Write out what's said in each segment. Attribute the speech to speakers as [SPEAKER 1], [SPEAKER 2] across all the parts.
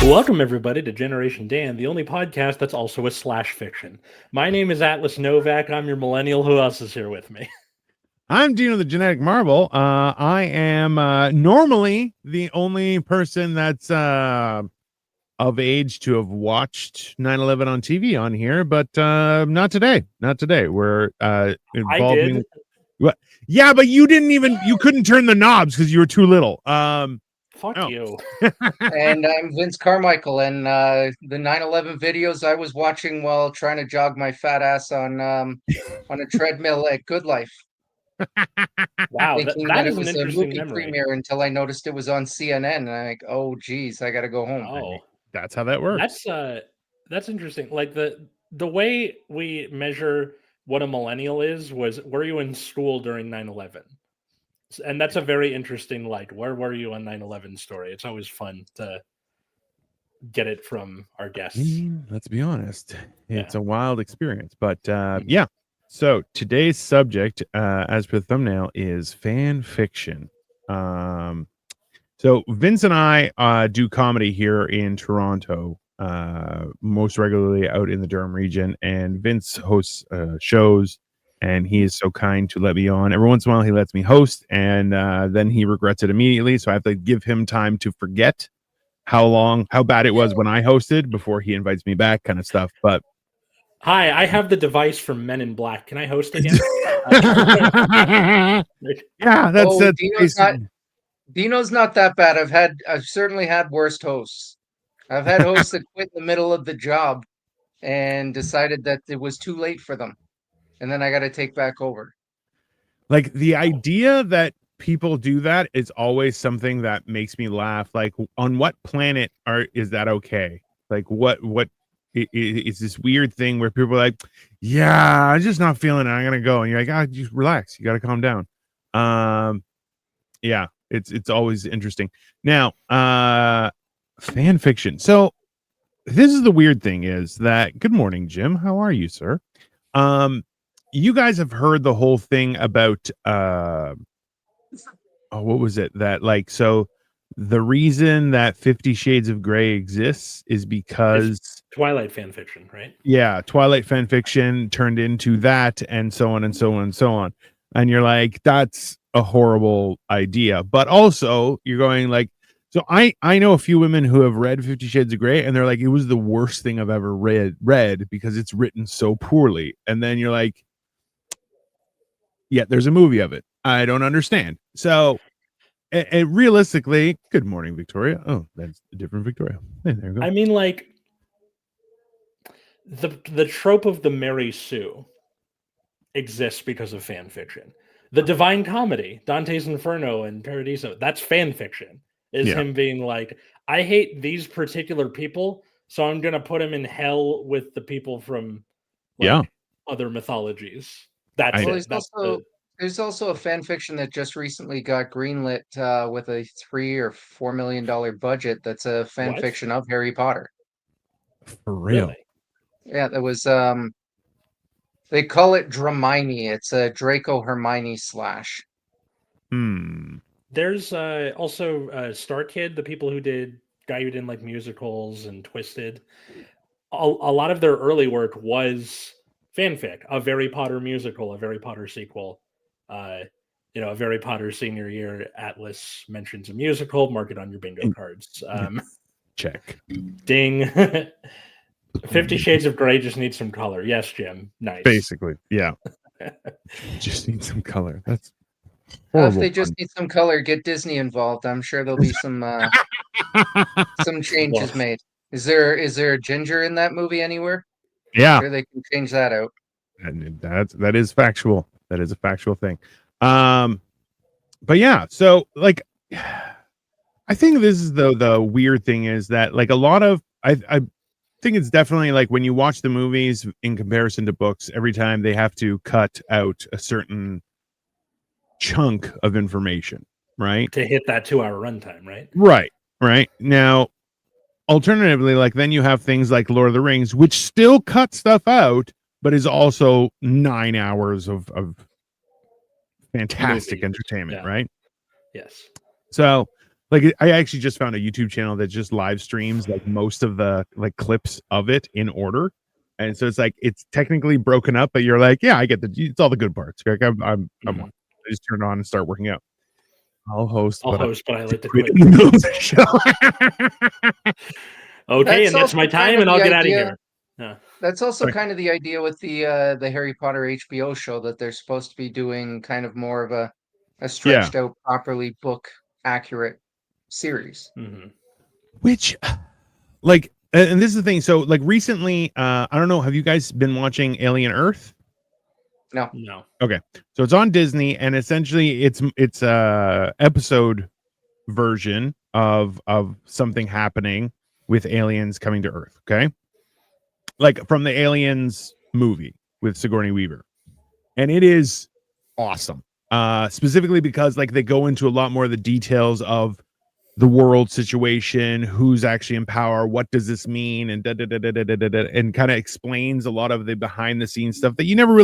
[SPEAKER 1] Welcome, everybody, to Generation Dan, the only podcast that's also a slash fiction. My name is Atlas Novack. I'm your millennial. Who else is here with me?
[SPEAKER 2] I'm Dino, the genetic marble. I am normally the only person that's of age to have watched 9/11 on TV on here, but not today. Not today. We're involving.
[SPEAKER 1] I did.
[SPEAKER 2] What? Yeah, but you couldn't turn the knobs because you were too little.
[SPEAKER 1] Fuck you.
[SPEAKER 3] And I'm Vince Carmichael, and the 9/11 videos I was watching while trying to jog my fat ass on a treadmill at Good Life.
[SPEAKER 1] Wow,
[SPEAKER 3] Thinking
[SPEAKER 1] that
[SPEAKER 3] that
[SPEAKER 1] is
[SPEAKER 3] it
[SPEAKER 1] an
[SPEAKER 3] was a
[SPEAKER 1] interesting
[SPEAKER 3] movie
[SPEAKER 1] memory.
[SPEAKER 3] premiere until I noticed it was on CNN, and I'm like, oh geez, I gotta go home.
[SPEAKER 1] Oh,
[SPEAKER 2] That's how that works.
[SPEAKER 1] that's interesting. Like the way we measure what a millennial is was, were you in school during 9/11? And that's a very interesting, like, where were you on 9/11 story? It's always fun to get it from our guests.
[SPEAKER 2] Let's be honest. It's
[SPEAKER 1] Yeah.
[SPEAKER 2] a wild experience. But yeah. So today's subject, as per the thumbnail, is fan fiction. So Vince and I do comedy here in Toronto, most regularly out in the Durham region. And Vince hosts shows, and he is so kind to let me on. Every once in a while, he lets me host, and then he regrets it immediately. So I have to give him time to forget how bad it was when I hosted before he invites me back, kind of stuff. But
[SPEAKER 1] Hi, I have the device from Men in Black. Can I host again?
[SPEAKER 2] yeah, that's
[SPEAKER 3] Dino's not that bad. I've certainly had worse hosts. I've had hosts that quit in the middle of the job and decided that it was too late for them, and then I got to take back over.
[SPEAKER 2] like the idea that people do that is always something that makes me laugh. Like, on what planet is that okay? Like, what it's this weird thing where people are like, yeah, I'm just not feeling it, I'm gonna go, and you're like, just relax, you gotta calm down. Yeah, it's always interesting. Now, fan fiction. So this is the weird thing, is that, good morning, Jim, how are you, sir? You guys have heard the whole thing about what was it that, like, so the reason that 50 Shades of Grey exists is because
[SPEAKER 1] It's Twilight fan fiction, right?
[SPEAKER 2] Yeah, Twilight fan fiction turned into that, and so on and so on and so on. And you're like, that's a horrible idea. But also, you're going like, so I know a few women who have read 50 Shades of Grey, and they're like, it was the worst thing I've ever read because it's written so poorly. And then you're like, yeah, there's a movie of it. I don't understand. So, and realistically, good morning, Victoria. Oh, that's a different Victoria. Hey, there you go.
[SPEAKER 1] I mean, like, the trope of the Mary Sue exists because of fan fiction. The Divine Comedy, Dante's Inferno and Paradiso, that's fan fiction. Is him being like, I hate these particular people, so I'm gonna put him in hell with the people from other mythologies. That's it.
[SPEAKER 3] There's also a fan fiction that just recently got greenlit with a $3 or $4 million budget. That's a fan fiction of Harry Potter.
[SPEAKER 2] For real?
[SPEAKER 1] Really?
[SPEAKER 3] Yeah, that was. They call it Dramini. It's a Draco Hermione slash.
[SPEAKER 1] There's also Star Kid, the guy who did like musicals and Twisted. A lot of their early work was fanfic, a Harry Potter musical, a Harry Potter sequel. A Harry Potter senior year, Atlas mentions a musical, mark it on your bingo cards.
[SPEAKER 2] Check.
[SPEAKER 1] Ding. 50 Shades of Grey just needs some color. Yes, Jim. Nice.
[SPEAKER 2] Basically, yeah. Just need some color. That's
[SPEAKER 3] if they just need some color, get Disney involved. I'm sure there'll be some changes made. Is there a ginger in that movie anywhere?
[SPEAKER 2] Yeah,
[SPEAKER 3] I'm sure they can change that out.
[SPEAKER 2] And that is factual. That is a factual thing. But yeah, so like, I think this is the weird thing, is that like a lot of I think it's definitely like when you watch the movies in comparison to books, every time they have to cut out a certain chunk of information, right?
[SPEAKER 1] To hit that 2-hour runtime, right?
[SPEAKER 2] Right. Now, alternatively, like then you have things like Lord of the Rings, which still cut stuff out, but is also 9 hours of fantastic
[SPEAKER 1] Movies.
[SPEAKER 2] entertainment,
[SPEAKER 1] Yeah.
[SPEAKER 2] right?
[SPEAKER 1] Yes.
[SPEAKER 2] So like I actually just found a YouTube channel that just live streams like most of the like clips of it in order. And so it's like it's technically broken up, but you're like, yeah, I get it's all the good parts. Like I'm
[SPEAKER 1] Mhm.
[SPEAKER 2] I just turn it on and start working out. I'll host,
[SPEAKER 1] I'll
[SPEAKER 2] but
[SPEAKER 1] host, but I like to
[SPEAKER 2] quit
[SPEAKER 1] quit.
[SPEAKER 2] in the middle of the show.
[SPEAKER 1] Okay, and that's
[SPEAKER 3] also
[SPEAKER 1] my
[SPEAKER 3] kind
[SPEAKER 1] time,
[SPEAKER 3] of
[SPEAKER 1] and I'll
[SPEAKER 3] the
[SPEAKER 1] get out of
[SPEAKER 3] idea.
[SPEAKER 1] here. Yeah.
[SPEAKER 3] That's also
[SPEAKER 2] Sorry.
[SPEAKER 3] kind of the idea with the Harry Potter HBO show, that they're supposed to be doing kind of more of a
[SPEAKER 2] Yeah.
[SPEAKER 3] stretched out, properly book accurate series.
[SPEAKER 1] Mhm.
[SPEAKER 2] Which like and this is the thing. So like recently, I don't know, have you guys been watching Alien Earth?
[SPEAKER 3] No.
[SPEAKER 1] No.
[SPEAKER 2] Okay. So it's on Disney and essentially it's a episode version of something happening with aliens coming to Earth, okay? Like from the Aliens movie with Sigourney Weaver. And it is awesome. Specifically because like they go into a lot more of the details of the world situation, who's actually in power, what does this mean, and and kind of explains a lot of the behind the scenes stuff that you never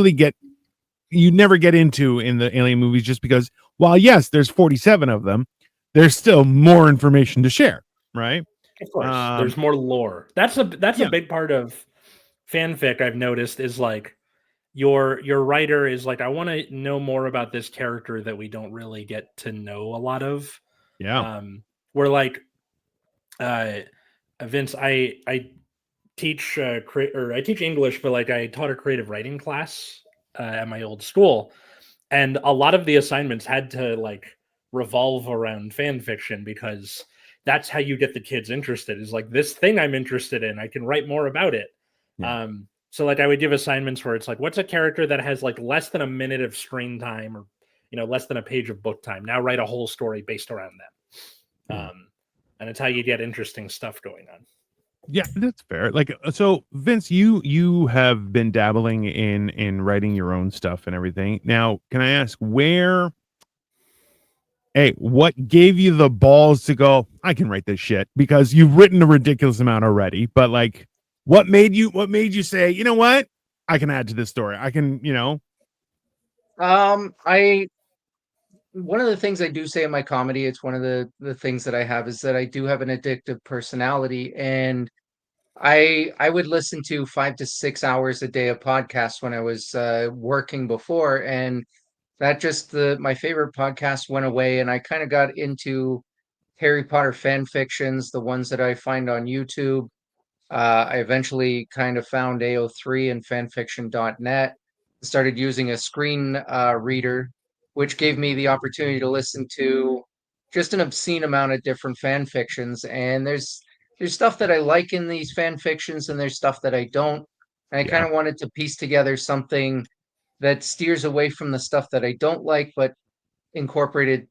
[SPEAKER 2] get into in the Alien movies, just because while yes, there's 47 of them, there's still more information to share, right?
[SPEAKER 1] Of course, there's more lore. That's a
[SPEAKER 2] Yeah,
[SPEAKER 1] big part of fanfic I've noticed is like your writer is like, I want to know more about this character that we don't really get to know a lot of.
[SPEAKER 2] yeah,
[SPEAKER 1] We're like uh Vince, I teach or I teach English, but like I taught a creative writing class at my old school, and a lot of the assignments had to like revolve around fan fiction because that's how you get the kids interested. Is like, this thing I'm interested in, I can write more about it.
[SPEAKER 2] yeah,
[SPEAKER 1] So like I would give assignments where it's like, what's a character that has like less than a minute of screen time, or less than a page of book time? Now write a whole story based around them.
[SPEAKER 2] yeah.
[SPEAKER 1] And it's how you get interesting stuff going on.
[SPEAKER 2] Yeah, that's fair. Like, so Vince, you have been dabbling in writing your own stuff and everything. Now, can I ask where? Hey, what gave you the balls to go? I can write this shit, because you've written a ridiculous amount already. But like, What made you say, you know what? I can add to this story. I can,
[SPEAKER 3] I One of the things I do say in my comedy, it's one of the things that I have, is that I do have an addictive personality, and I would listen to 5 to 6 hours a day of podcasts when I was working before, and that just the my favorite podcast went away, and I kind of got into Harry Potter fan fictions, the ones that I find on YouTube. I eventually kind of found AO3 and fanfiction.net, started using a screen reader, which gave me the opportunity to listen to just an obscene amount of different fan fictions. And there's stuff that I like in these fan fictions, and there's stuff that I don't. And I
[SPEAKER 2] yeah,
[SPEAKER 3] kind of wanted to piece together something that steers away from the stuff that I don't like, but incorporated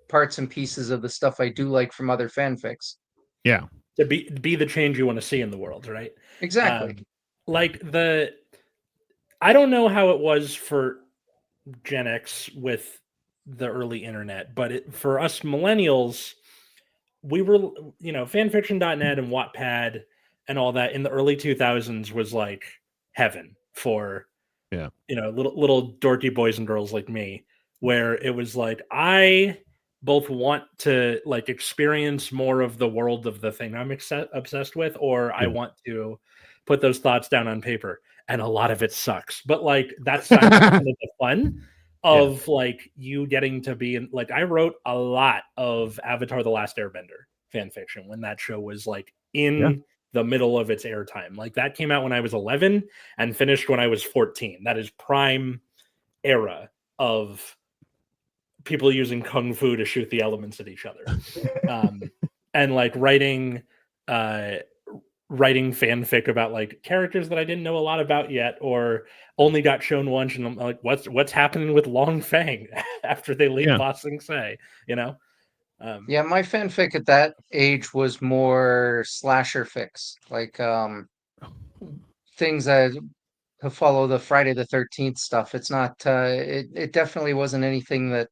[SPEAKER 3] parts and pieces of the stuff I do like from other fanfics.
[SPEAKER 2] yeah,
[SPEAKER 1] To be the change you want to see in the world, right?
[SPEAKER 3] Exactly.
[SPEAKER 1] Like I don't know how it was for Gen X with the early internet, but for us millennials, we were, fanfiction.net and Wattpad and all that in the early 2000s was like heaven for,
[SPEAKER 2] yeah,
[SPEAKER 1] little dorky boys and girls like me, where it was like, I both want to like experience more of the world of the thing I'm obsessed with, or I
[SPEAKER 2] yeah.
[SPEAKER 1] want to put those thoughts down on paper. And a lot of it sucks, but like that's kind of the fun
[SPEAKER 2] Yeah,
[SPEAKER 1] of like you getting to be in. Like I wrote a lot of Avatar: The Last Airbender fan fiction when that show was like
[SPEAKER 2] yeah,
[SPEAKER 1] in the middle of its airtime. Like that came out when I was 11 and finished when I was 14. That is prime era of people using kung fu to shoot the elements at each other. And like uh writing fanfic about like characters that I didn't know a lot about yet, or only got shown once, and I'm like, what's happening with Long Fang after they leave
[SPEAKER 2] yeah,
[SPEAKER 1] Ba Sing Se, you know? Um,
[SPEAKER 3] Yeah, my fanfic at that age was more slasher fix, like things that to follow the Friday the 13th stuff. It's not it definitely wasn't anything that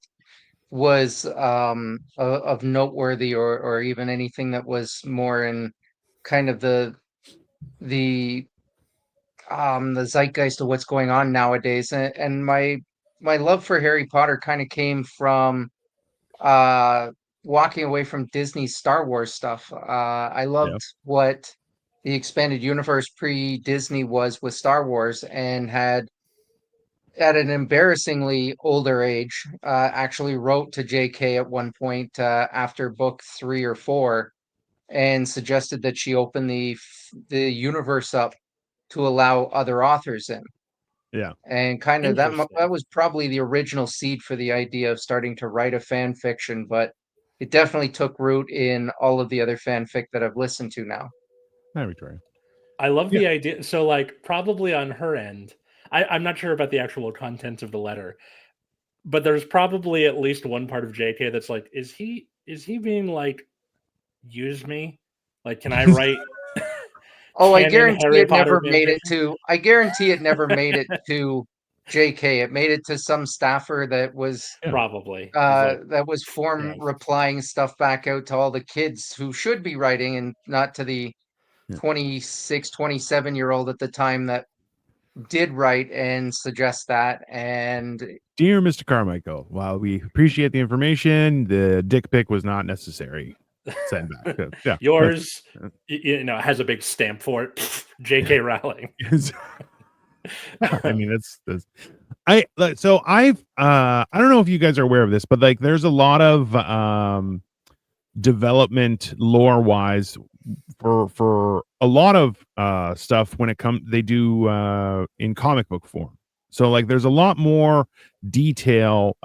[SPEAKER 3] was of noteworthy, or even anything that was more in kind of the zeitgeist of what's going on nowadays, and my love for Harry Potter kind of came from walking away from Disney's Star Wars stuff. I loved what the expanded universe pre-Disney was with Star Wars, and had at an embarrassingly older age actually wrote to JK at one point after book 3 or 4, and suggested that she open the universe up to allow other authors in.
[SPEAKER 2] Yeah.
[SPEAKER 3] And kind of that was probably the original seed for the idea of starting to write a fan fiction, but it definitely took root in all of the other fanfic that I've listened to now.
[SPEAKER 2] Hi, Victoria.
[SPEAKER 1] I love the idea. So, like, probably on her end, I'm not sure about the actual content of the letter, but there's probably at least one part of JK that's like, is he being like, use me? Like, can I write?
[SPEAKER 3] Oh, I guarantee
[SPEAKER 1] Harry
[SPEAKER 3] it
[SPEAKER 1] Potter
[SPEAKER 3] never made it to. I guarantee it never made it to JK. It made it to some staffer that was
[SPEAKER 1] probably
[SPEAKER 3] that was replying stuff back out to all the kids who should be writing, and not to the 26, 27-year-old at the time that did write and suggest that. And
[SPEAKER 2] dear Mr. Carmichael, while we appreciate the information, the dick pic was not necessary. Send back. Yeah.
[SPEAKER 1] Yours, has a big stamp for it. JK Rowling.
[SPEAKER 2] I mean, that's I don't know if you guys are aware of this, but like there's a lot of development lore wise for a lot of stuff when it comes they do in comic book form. So like there's a lot more detail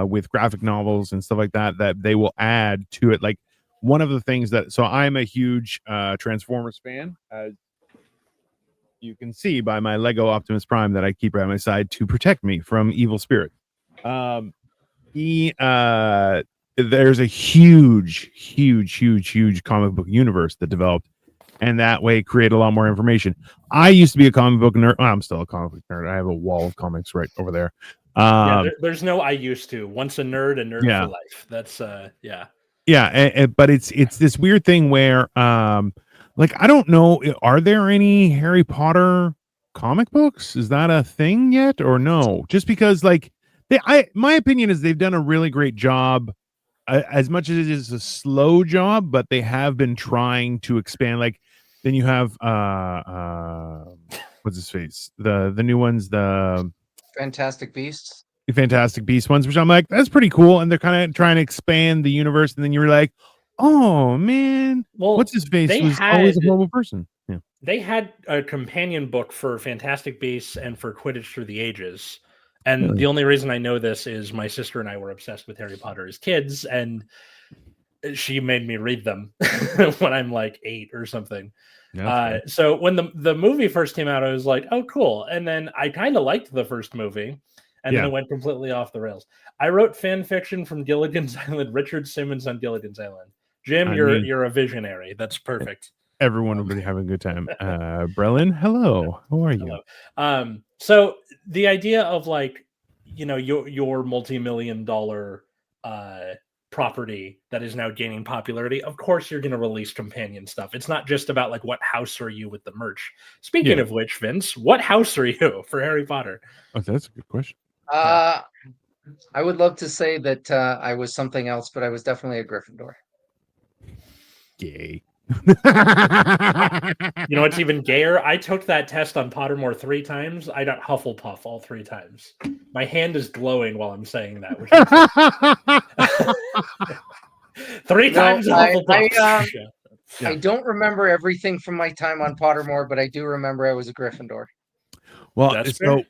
[SPEAKER 2] with graphic novels and stuff like that that they will add to it. Like one of the things that, so I'm a huge Transformers fan, as you can see by my Lego Optimus Prime that I keep right at my side to protect me from evil spirit. There's a huge comic book universe that developed, and that way create a lot more information. I used to be a comic book nerd. I'm still a comic book nerd. I have a wall of comics right over there.
[SPEAKER 1] There's no I used to. Once a nerd for life. That's
[SPEAKER 2] but it's this weird thing where like I don't know, are there any Harry Potter comic books? Is that a thing yet or no? Just because like my opinion is they've done a really great job, as much as it is a slow job, but they have been trying to expand. Like then you have what's his face, the new ones, the
[SPEAKER 3] Fantastic Beasts
[SPEAKER 2] ones, which I'm like, that's pretty cool, and they're kind of trying to expand the universe. And then you were like, oh man, what's his face was always a horrible person. Yeah,
[SPEAKER 1] they had a companion book for Fantastic Beasts and for Quidditch Through the Ages. And the only reason I know this is my sister and I were obsessed with Harry Potter as kids, and she made me read them when I'm like 8 or something. So when the movie first came out, I was like, oh, cool. And then I kind of liked the first movie, and then it went completely off the rails. I wrote fan fiction from Gilligan's Island, Richard Simmons on Gilligan's Island. Jim, you're a visionary. That's perfect.
[SPEAKER 2] Everyone will be having a good time. Brelin, hello. How are you?
[SPEAKER 1] Hello. So the idea of like, your multi-million-dollar property that is now gaining popularity, of course you're going to release companion stuff. It's not just about like what house are you with the merch. Speaking of which, Vince, what house are you for Harry Potter?
[SPEAKER 2] Oh, that's a good question.
[SPEAKER 3] I would love to say that I was something else, but I was definitely a Gryffindor.
[SPEAKER 2] Gay.
[SPEAKER 1] You know what's even gayer? I took that test on Pottermore 3 times. I got Hufflepuff all 3 times. My hand is glowing while I'm saying that. Which is 3 times Hufflepuff.
[SPEAKER 3] I don't remember everything from my time on Pottermore, but I do remember I was a Gryffindor.
[SPEAKER 2] Well, that's so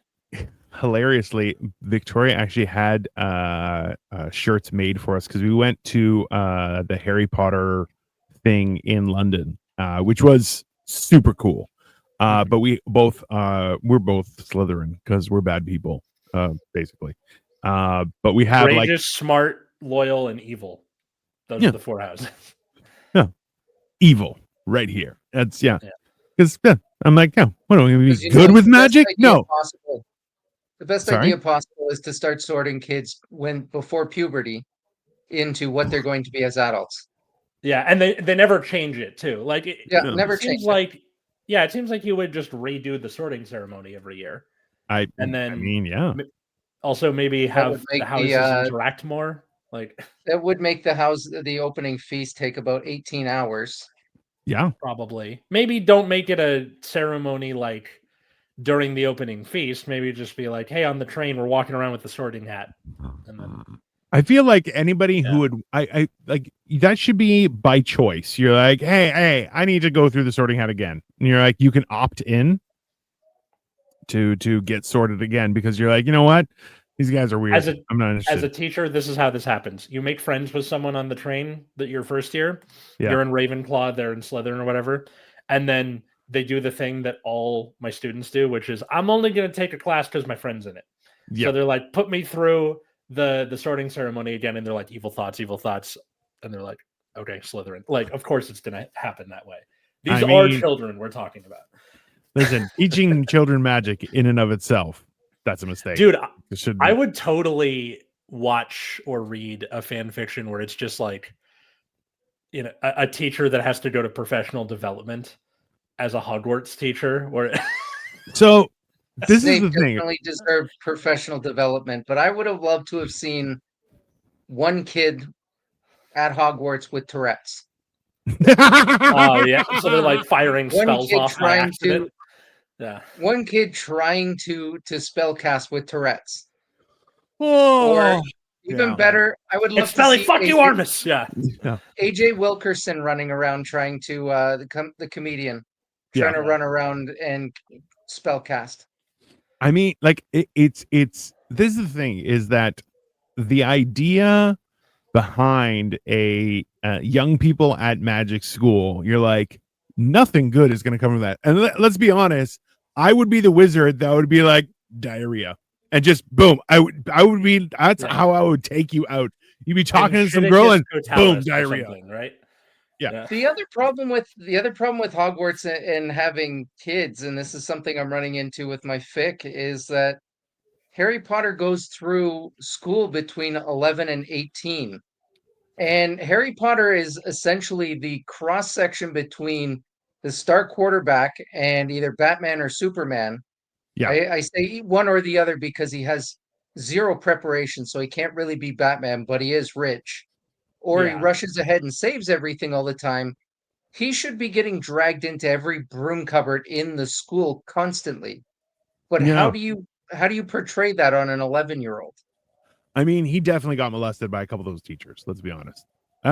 [SPEAKER 2] hilariously, Victoria actually had shirts made for us because we went to the Harry Potter thing in London, which was super cool. But we're both Slytherin because we're bad people, basically. But we have
[SPEAKER 1] courageous, smart, loyal, and evil. Those are the 4 houses.
[SPEAKER 2] Yeah, evil right here. That's because I'm like, what are we be good with magic? No.
[SPEAKER 3] The best idea possible is to start sorting kids before puberty into what they're going to be as adults.
[SPEAKER 1] Yeah, and they never change it too. Like
[SPEAKER 3] never
[SPEAKER 1] it seems
[SPEAKER 3] change it.
[SPEAKER 1] like it seems like you would just redo the sorting ceremony every year. And then
[SPEAKER 2] I mean, yeah.
[SPEAKER 1] Also maybe
[SPEAKER 3] That
[SPEAKER 1] have
[SPEAKER 3] would make
[SPEAKER 1] the houses interact more. Like
[SPEAKER 3] that would make the opening feast take about 18 hours.
[SPEAKER 2] Yeah.
[SPEAKER 1] probably. Maybe don't make it a ceremony like during the opening feast. Maybe just be like, hey, on the train, we're walking around with the sorting hat. And then
[SPEAKER 2] I feel like anybody who would I like that should be by choice. You're like, hey, I need to go through the sorting hat again. And you're like, you can opt in to get sorted again because you're like, you know what? These guys are weird. I'm not interested.
[SPEAKER 1] As a teacher, this is how this happens. You make friends with someone on the train that your first year.
[SPEAKER 2] Yeah.
[SPEAKER 1] You're in Ravenclaw, they're in Slytherin or whatever. And then they do the thing that all my students do, which is I'm only going to take a class because my friend's in it. So they're like, put me through the sorting ceremony again. And they're like, evil thoughts. And they're like, okay, Slytherin. Like, of course it's going to happen that way. These are children we're talking about.
[SPEAKER 2] Listen, teaching children magic in and of itself, that's a mistake.
[SPEAKER 1] Dude, I would totally watch or read a fan fiction where it's just like, you know, a teacher that has to go to professional development as a Hogwarts teacher. Or
[SPEAKER 2] so this
[SPEAKER 3] Snape
[SPEAKER 2] is the thing.
[SPEAKER 3] Definitely deserved professional development, but I would have loved to have seen one kid at Hogwarts with Tourette's.
[SPEAKER 1] Oh yeah, so they're like firing spells off by accident.
[SPEAKER 3] One kid trying to spell cast with Tourette's.
[SPEAKER 2] Oh,
[SPEAKER 3] or even better, I would love to see
[SPEAKER 1] fuck you, Armus. Yeah.
[SPEAKER 3] AJ Wilkerson running around trying to the comedian trying to run around and spell cast.
[SPEAKER 2] I mean, like it's this is the thing is that the idea behind a young people at magic school, you're like, nothing good is going to come from that. And let's be honest, I would be the wizard that would be like diarrhea and just boom. I would be, that's how I would take you out. You'd be talking to some girl and boom, diarrhea.
[SPEAKER 1] Right?
[SPEAKER 2] Yeah.
[SPEAKER 3] The other problem with Hogwarts and having kids, and this is something I'm running into with my fic, is that Harry Potter goes through school between 11 and 18. And Harry Potter is essentially the cross section between the star quarterback and either Batman or Superman.
[SPEAKER 2] Yeah.
[SPEAKER 3] I say one or the other because he has zero preparation, so he can't really be Batman, but he is rich. Or he rushes ahead and saves everything all the time. He should be getting dragged into every broom cupboard in the school constantly. But how do you portray that on an 11-year-old?
[SPEAKER 2] I mean, he definitely got molested by a couple of those teachers. Let's be honest.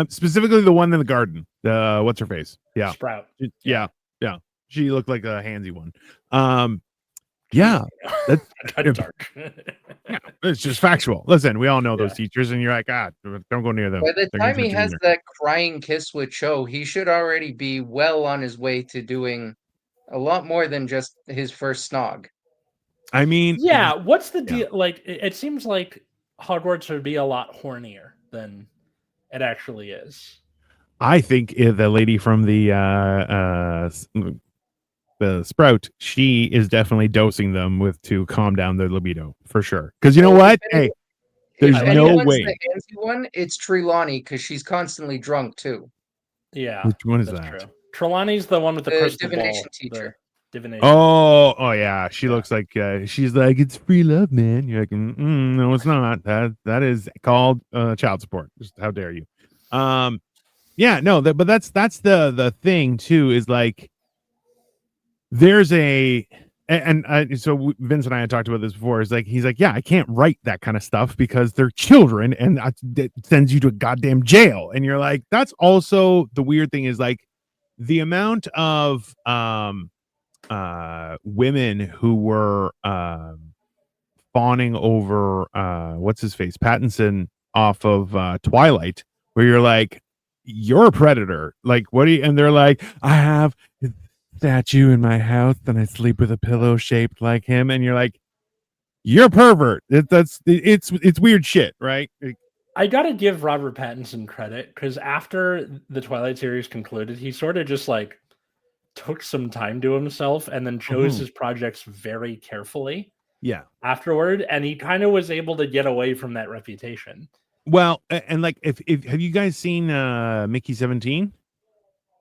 [SPEAKER 2] Specifically, the one in the garden. What's her face? Yeah,
[SPEAKER 1] Sprout.
[SPEAKER 2] Yeah. She looked like a handsy one. Yeah, that's
[SPEAKER 1] dark.
[SPEAKER 2] Yeah, it's just factual. Listen, we all know those teachers, and you're like, don't go near them.
[SPEAKER 3] By the time he has that crying kiss with Cho, he should already be well on his way to doing a lot more than just his first snog.
[SPEAKER 2] I mean,
[SPEAKER 1] what's the deal? Like, it seems like Hogwarts would be a lot hornier than it actually is.
[SPEAKER 2] I think the lady from the Sprout, she is definitely dosing them to calm down their libido for sure. Because you know what? Hey, there's no way.
[SPEAKER 3] The handsy one, it's Trelawney because she's constantly drunk too.
[SPEAKER 2] Yeah, which one is that?
[SPEAKER 1] True. Trelawney's the one with the crystal
[SPEAKER 3] divination
[SPEAKER 1] ball,
[SPEAKER 3] teacher.
[SPEAKER 1] Divination.
[SPEAKER 2] Oh yeah. She looks like she's like, it's free love, man. You're like, no, it's not. That is called child support. Just how dare you? Yeah, no, but that's the thing too. Is like there's so Vince and I had talked about this before. Is like he's like, yeah, I can't write that kind of stuff because they're children, and that sends you to a goddamn jail. And you're like, that's also the weird thing is like the amount of women who were fawning over what's his face Pattinson off of Twilight, where you're like, you're a predator. Like, what do you? And they're like, I have a statue in my house and I sleep with a pillow shaped like him. And you're like, you're a pervert. It's weird shit, right?
[SPEAKER 1] I gotta give Robert Pattinson credit because after the Twilight series concluded, he sort of just like took some time to himself and then chose his projects very carefully.
[SPEAKER 2] Yeah.
[SPEAKER 1] Afterward, and he kind of was able to get away from that reputation.
[SPEAKER 2] Well, and like if have you guys seen Mickey 17?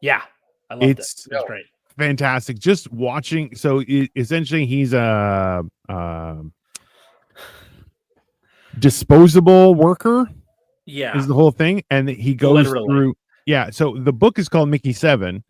[SPEAKER 1] Yeah, I loved it.
[SPEAKER 2] It's
[SPEAKER 1] It was
[SPEAKER 3] No.
[SPEAKER 1] great.
[SPEAKER 2] fantastic. Just watching. So essentially, he's a disposable worker.
[SPEAKER 1] Yeah,
[SPEAKER 2] Is the whole thing, and he goes
[SPEAKER 1] literally.
[SPEAKER 2] through. Yeah. So the book is called Mickey 7.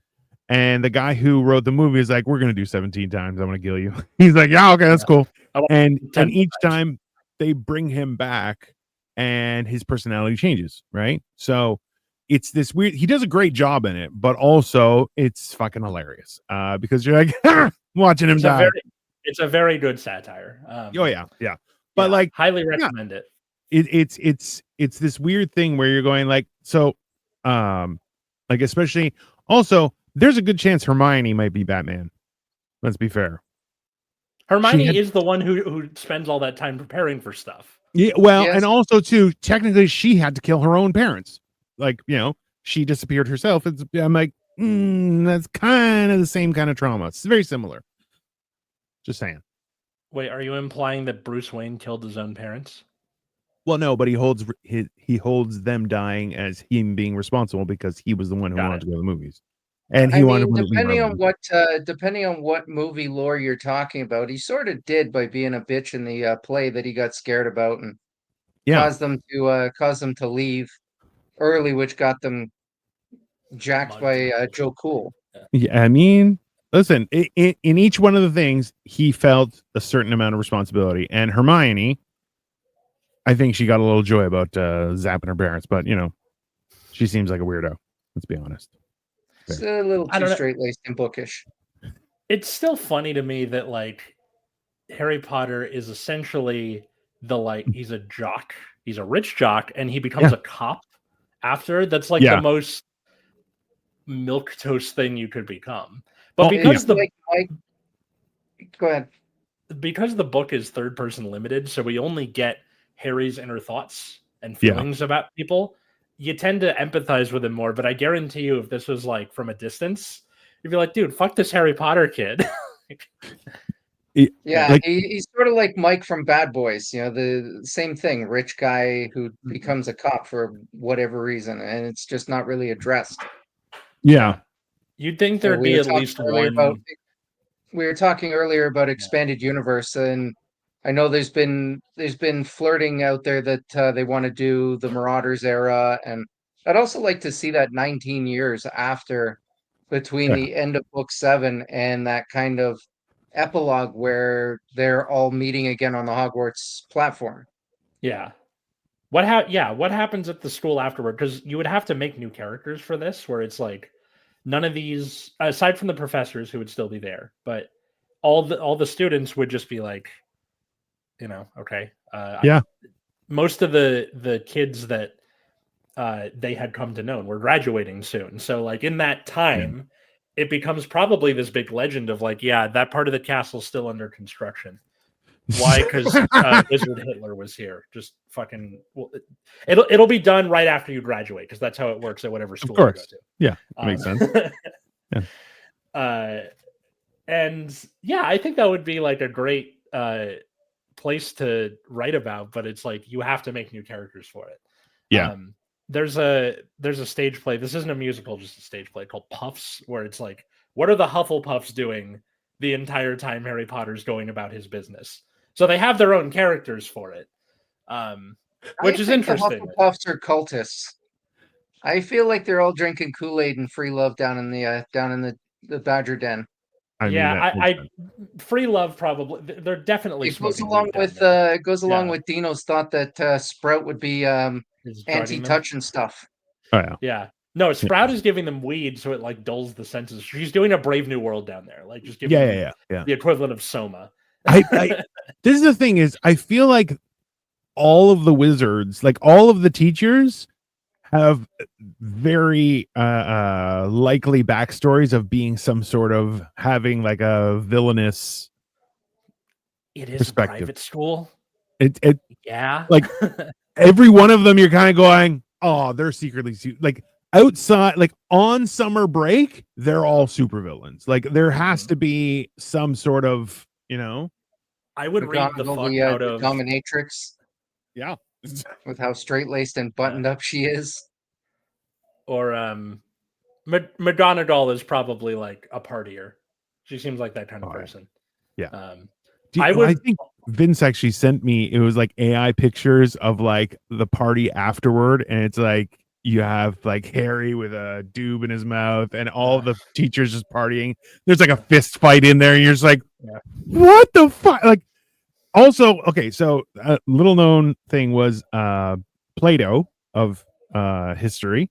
[SPEAKER 2] And the guy who wrote the movie is like, we're going to do 17 times. I'm going to kill you. He's like, yeah, okay, that's cool.
[SPEAKER 1] I want
[SPEAKER 2] And
[SPEAKER 1] 10
[SPEAKER 2] each
[SPEAKER 1] times.
[SPEAKER 2] time they bring him back and his personality changes, right? So it's this weird, he does a great job in it, but also it's fucking hilarious. Because you're like, watching him die.
[SPEAKER 1] It's a very good satire.
[SPEAKER 2] Oh yeah. Yeah. But
[SPEAKER 1] yeah,
[SPEAKER 2] like,
[SPEAKER 1] highly recommend it.
[SPEAKER 2] It's this weird thing where you're going like, so like especially also there's a good chance Hermione might be Batman. Let's be fair.
[SPEAKER 1] Hermione is the one who spends all that time preparing for stuff.
[SPEAKER 2] Yeah, well,
[SPEAKER 3] Yes.
[SPEAKER 2] and also too, technically she had to kill her own parents. Like, she disappeared herself. I'm like, that's kind of the same kind of trauma. It's very similar. Just saying.
[SPEAKER 1] Wait, are you implying that Bruce Wayne killed his own parents?
[SPEAKER 2] Well, no, but he holds them dying as him being responsible because he was the one who wanted to go to the movies. And he wanted to
[SPEAKER 3] depending on what movie lore you're talking about, he sort of did by being a bitch in the play that he got scared about and caused them to leave early, which got them jacked by Joe Cool.
[SPEAKER 2] Yeah, I mean, listen, in each one of the things, he felt a certain amount of responsibility. And Hermione, I think she got a little joy about zapping her parents, but she seems like a weirdo. Let's be honest.
[SPEAKER 3] It's a little too straight-laced and bookish.
[SPEAKER 1] It's still funny to me that like Harry Potter is essentially he's a jock, he's a rich jock, and he becomes a cop after. That's like the most milquetoast thing you could become. But because go
[SPEAKER 3] ahead.
[SPEAKER 1] Because the book is third person limited, so we only get Harry's inner thoughts and feelings about people, you tend to empathize with him more. But I guarantee you, if this was like from a distance, you'd be like, dude, fuck this Harry Potter kid.
[SPEAKER 3] He's sort of like Mike from Bad Boys, the same thing, rich guy who becomes a cop for whatever reason, and it's just not really addressed.
[SPEAKER 2] Yeah.
[SPEAKER 1] You'd think there'd be at least one.
[SPEAKER 3] We were talking earlier about expanded universe, and I know there's been flirting out there that they want to do the Marauders era, and I'd also like to see that 19 years after between the end of book 7 and that kind of epilogue where they're all meeting again on the Hogwarts platform.
[SPEAKER 1] Yeah. What happens at the school afterward? Because you would have to make new characters for this, where it's like none of these, aside from the professors who would still be there, but all the students would just be like, okay. Most of the kids that they had come to know were graduating soon. So like in that time, it becomes probably this big legend of like, that part of the castle's still under construction. Why? Because Wizard Hitler was here. Just fucking. It'll be done right after you graduate because that's how it works at whatever school you go to.
[SPEAKER 2] Yeah, makes sense.
[SPEAKER 1] And I think that would be like a great place to write about. But it's like you have to make new characters for it.
[SPEAKER 2] Yeah.
[SPEAKER 1] There's a stage play. This isn't a musical, just a stage play called Puffs, where it's like, what are the Hufflepuffs doing the entire time Harry Potter's going about his business? So they have their own characters for it, which is interesting.
[SPEAKER 3] The Hufflepuffs are cultists. I feel like they're all drinking Kool-Aid and free love down in the Badger Den.
[SPEAKER 1] I free love probably. They're definitely.
[SPEAKER 3] It goes along with Dino's thought that Sprout would be anti-touch and stuff.
[SPEAKER 2] Oh yeah.
[SPEAKER 1] Yeah. No, Sprout is giving them weed, so it like dulls the senses. She's doing a Brave New World down there, like just giving them the equivalent of Soma.
[SPEAKER 2] This is the thing is, I feel like all of the wizards, like all of the teachers, have very likely backstories of being some sort of having like a villainous.
[SPEAKER 1] It is a private school.
[SPEAKER 2] Like every one of them, you're kind of going, oh, they're secretly like outside, like on summer break, they're all supervillains. Like there has to be some sort of,
[SPEAKER 1] I would read the fuck out of
[SPEAKER 3] Dominatrix.
[SPEAKER 2] Yeah.
[SPEAKER 3] with how straight laced and buttoned up she is.
[SPEAKER 1] Or Madonna Doll is probably like a partier. She seems like that kind of person.
[SPEAKER 2] Yeah.
[SPEAKER 1] I
[SPEAKER 2] I think Vince actually sent me, it was like AI pictures of like the party afterward, and it's like you have like Harry with a doob in his mouth and all the teachers just partying. There's like a fist fight in there, and you're just like, what the fuck? Like, also, okay, so a little known thing was Plato of history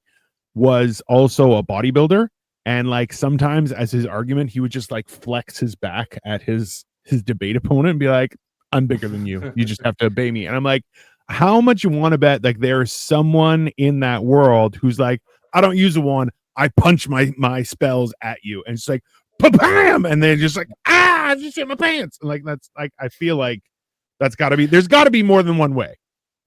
[SPEAKER 2] was also a bodybuilder, and like sometimes as his argument he would just like flex his back at his debate opponent and be like, I'm bigger than you, you just have to obey me. And I'm like, how much you want to bet like there's someone in that world who's like, I don't use a wand, I punch my spells at you, and it's like bam, and then just like, I just hit my pants. And like, that's like, I feel like there's got to be more than one way,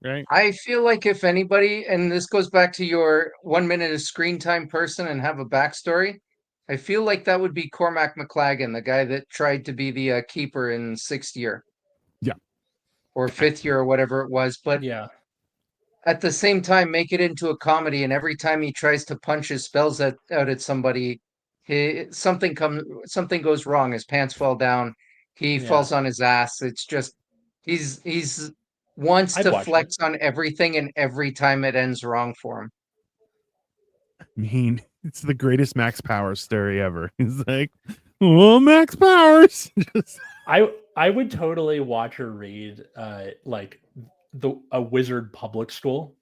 [SPEAKER 2] right?
[SPEAKER 3] I feel like if anybody, and this goes back to your 1 minute of screen time person and have a backstory, I feel like that would be Cormac McLagan, the guy that tried to be the keeper in sixth year.
[SPEAKER 2] Yeah.
[SPEAKER 3] Or fifth year or whatever it was. But
[SPEAKER 1] yeah,
[SPEAKER 3] at the same time, make it into a comedy. And every time he tries to punch his spells out at somebody, something goes wrong. His pants fall down. He falls on his ass. It's just he's wants to flex on everything, and every time it ends wrong for him.
[SPEAKER 2] I mean, it's the greatest Max Powers story ever. He's like, oh, Max Powers.
[SPEAKER 1] I would totally watch or read like a wizard public school.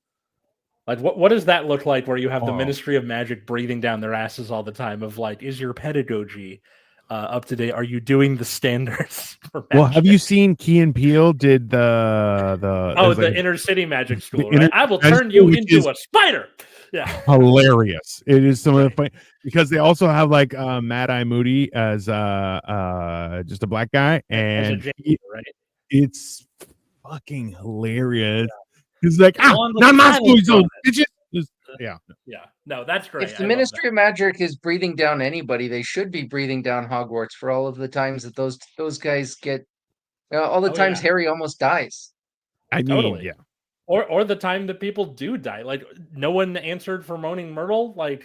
[SPEAKER 1] Like what does that look like where you have the Ministry of Magic breathing down their asses all the time of like, is your pedagogy up to date? Are you doing the standards for magic?
[SPEAKER 2] Well, have you seen Key and Peele did the
[SPEAKER 1] inner city magic school, right? I will turn you into a spider. Yeah.
[SPEAKER 2] Hilarious. It is some of the funny, because they also have like Mad Eye Moody as just a black guy, and it's fucking hilarious. He's like, not my school, bitches. Yeah.
[SPEAKER 1] No, that's great.
[SPEAKER 3] If the Ministry of Magic is breathing down anybody, they should be breathing down Hogwarts for all of the times that those guys get, all the times Harry almost dies.
[SPEAKER 2] I mean, yeah.
[SPEAKER 1] Or the time that people do die. Like, no one answered for Moaning Myrtle, like,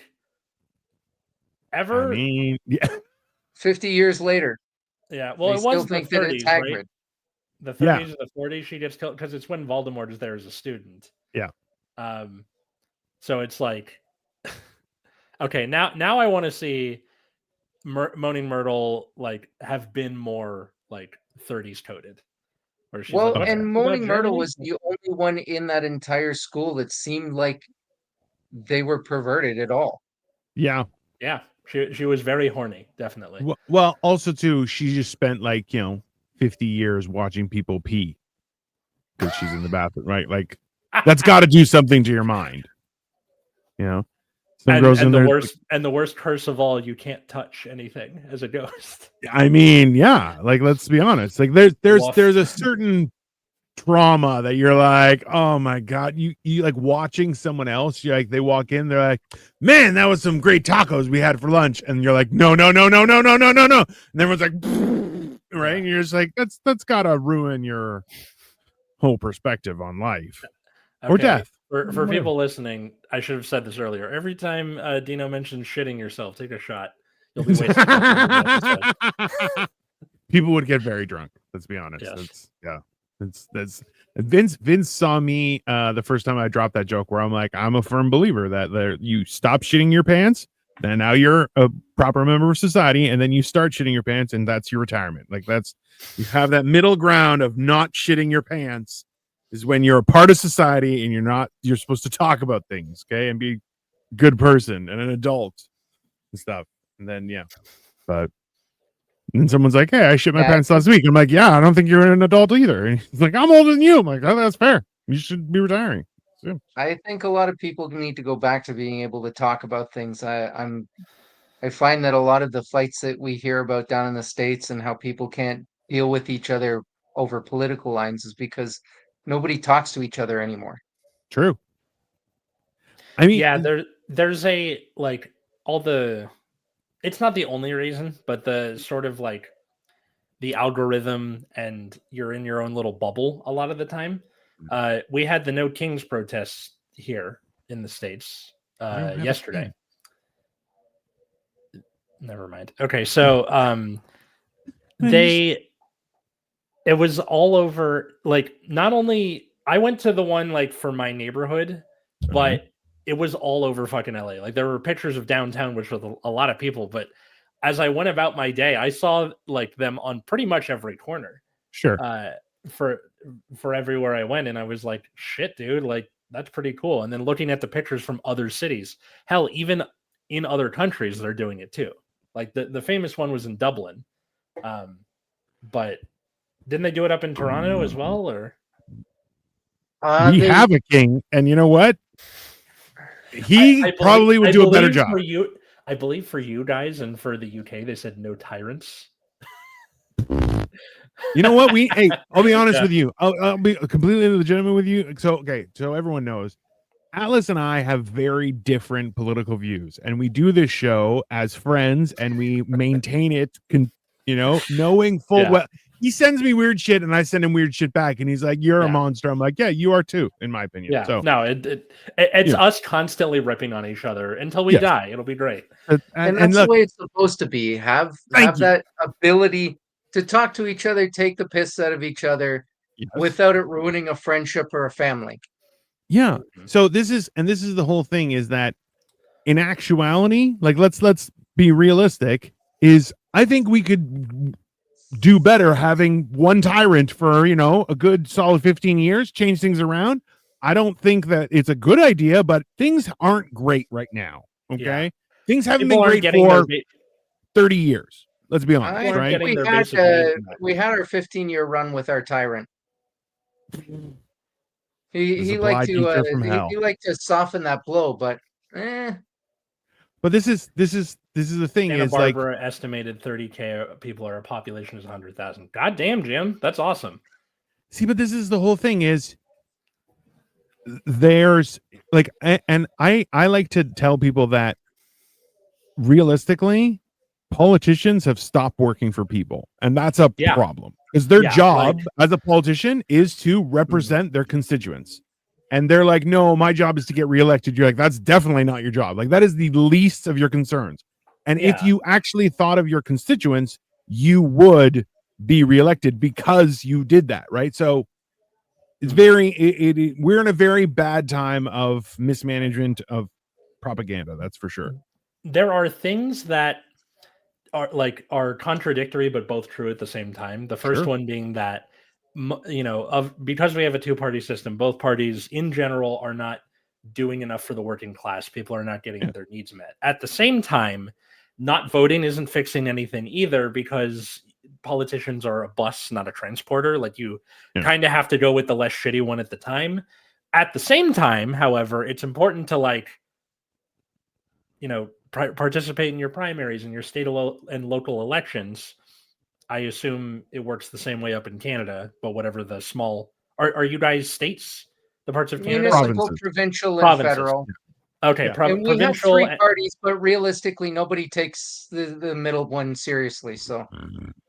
[SPEAKER 1] ever.
[SPEAKER 2] I mean, yeah.
[SPEAKER 3] 50 years later.
[SPEAKER 1] Yeah, well, it was the 30s, right? The 30s or the 40s, she gets killed, because it's when Voldemort is there as a student.
[SPEAKER 2] Yeah.
[SPEAKER 1] So it's like, okay, now I want to see Moaning Myrtle, like, have been more, like, 30s coded.
[SPEAKER 3] Well, like, and Moaning Myrtle was the only one in that entire school that seemed like they were perverted at all.
[SPEAKER 2] Yeah.
[SPEAKER 1] Yeah. She was very horny, definitely.
[SPEAKER 2] Well, also too, she just spent like, 50 years watching people pee because she's in the bathroom, right? Like, that's got to do something to your mind. Some girls in there,
[SPEAKER 1] and the worst curse of all, you can't touch anything as a ghost.
[SPEAKER 2] I mean, yeah, like, let's be honest. Like, there's a certain trauma that you're like, oh my god, you like watching someone else. You're like, they walk in, they're like, man, that was some great tacos we had for lunch, and you're like, no, and everyone's like, right, and you're just like, that's gotta ruin your whole perspective on life or death.
[SPEAKER 1] For people listening, I should have said this earlier. Every time Dino mentions shitting yourself, take a shot. You'll be wasting
[SPEAKER 2] people would get very drunk. Let's be honest. Yes. That's Vince saw me the first time I dropped that joke where I'm like, I'm a firm believer that you stop shitting your pants, then now you're a proper member of society, and then you start shitting your pants, and that's your retirement. Like, you have that middle ground of not shitting your pants is when you're a part of society and you're supposed to talk about things, okay, and be a good person and an adult and stuff. And then but and someone's like, hey, I shit my pants last week. I'm like, yeah, I don't think you're an adult either. And he's like, I'm older than you. I'm like, oh, that's fair. You should be retiring. So,
[SPEAKER 3] I think a lot of people need to go back to being able to talk about things. I find that a lot of the fights that we hear about down in the States and how people can't deal with each other over political lines is because nobody talks to each other anymore.
[SPEAKER 2] True. I mean,
[SPEAKER 1] there's a, like, it's not the only reason, but the sort of like the algorithm, and you're in your own little bubble a lot of the time. We had the No Kings protests here in the States yesterday. Never mind. Okay, so it was all over. Like, not only I went to the one like for my neighborhood, but it was all over fucking LA. Like, there were pictures of downtown, which was a lot of people. But as I went about my day, I saw like them on pretty much every corner.
[SPEAKER 2] Sure.
[SPEAKER 1] For everywhere I went, and I was like, shit, dude, like that's pretty cool. And then looking at the pictures from other cities, hell, even in other countries, they're doing it too. Like the famous one was in Dublin, but didn't they do it up in Toronto as well? Or
[SPEAKER 2] we have a king, and you know what? He probably would do a better job.
[SPEAKER 1] I believe for you guys and for the UK, they said no tyrants.
[SPEAKER 2] You know what? I'll be honest with you. I'll be completely legitimate with you. So everyone knows, Atlas and I have very different political views, and we do this show as friends, and we maintain it. Knowing full well, he sends me weird shit, and I send him weird shit back, and he's like, "You're a monster." I'm like, "Yeah, you are too," in my opinion.
[SPEAKER 1] Yeah.
[SPEAKER 2] So
[SPEAKER 1] no, it's us constantly ripping on each other until we die. It'll be great.
[SPEAKER 3] And that's the way it's supposed to be. Have that ability to talk to each other, take the piss out of each other without it ruining a friendship or a family.
[SPEAKER 2] Yeah. So this is the whole thing, is that in actuality, like let's be realistic, is I think we could do better having one tyrant for, a good solid 15 years, change things around. I don't think that it's a good idea, but things aren't great right now. Okay. Yeah. Things haven't been great for 30 years. Let's be honest, right?
[SPEAKER 3] We had our 15-year run with our tyrant. He liked to soften that blow, but
[SPEAKER 2] But this is the thing.
[SPEAKER 1] Santa
[SPEAKER 2] is
[SPEAKER 1] Barbara
[SPEAKER 2] like
[SPEAKER 1] estimated 30,000 people. Our population is 100,000. God damn, Jim, that's awesome.
[SPEAKER 2] See, but this is the whole thing. Is there's like, and I like to tell people that realistically, politicians have stopped working for people, and that's a problem, because their job as a politician is to represent their constituents, and they're like, no, my job is to get reelected. You're like, that's definitely not your job. Like, that is the least of your concerns. And if you actually thought of your constituents, you would be reelected because you did that, right? So it's we're in a very bad time of mismanagement of propaganda, that's for sure.
[SPEAKER 1] There are things that are contradictory but both true at the same time. The first one being that because we have a two-party system, both parties in general are not doing enough for the working class. People are not getting their needs met. At the same time, not voting isn't fixing anything either, because politicians are a bus, not a transporter. Like, you kind of have to go with the less shitty one at the time. At the same time, however, it's important to participate in your primaries and your state and local elections. I assume it works the same way up in Canada, but whatever the small are you guys states? The parts of Canada,
[SPEAKER 3] municipal, provincial, and federal.
[SPEAKER 1] Okay,
[SPEAKER 3] and we have three parties, but realistically, nobody takes the middle one seriously. So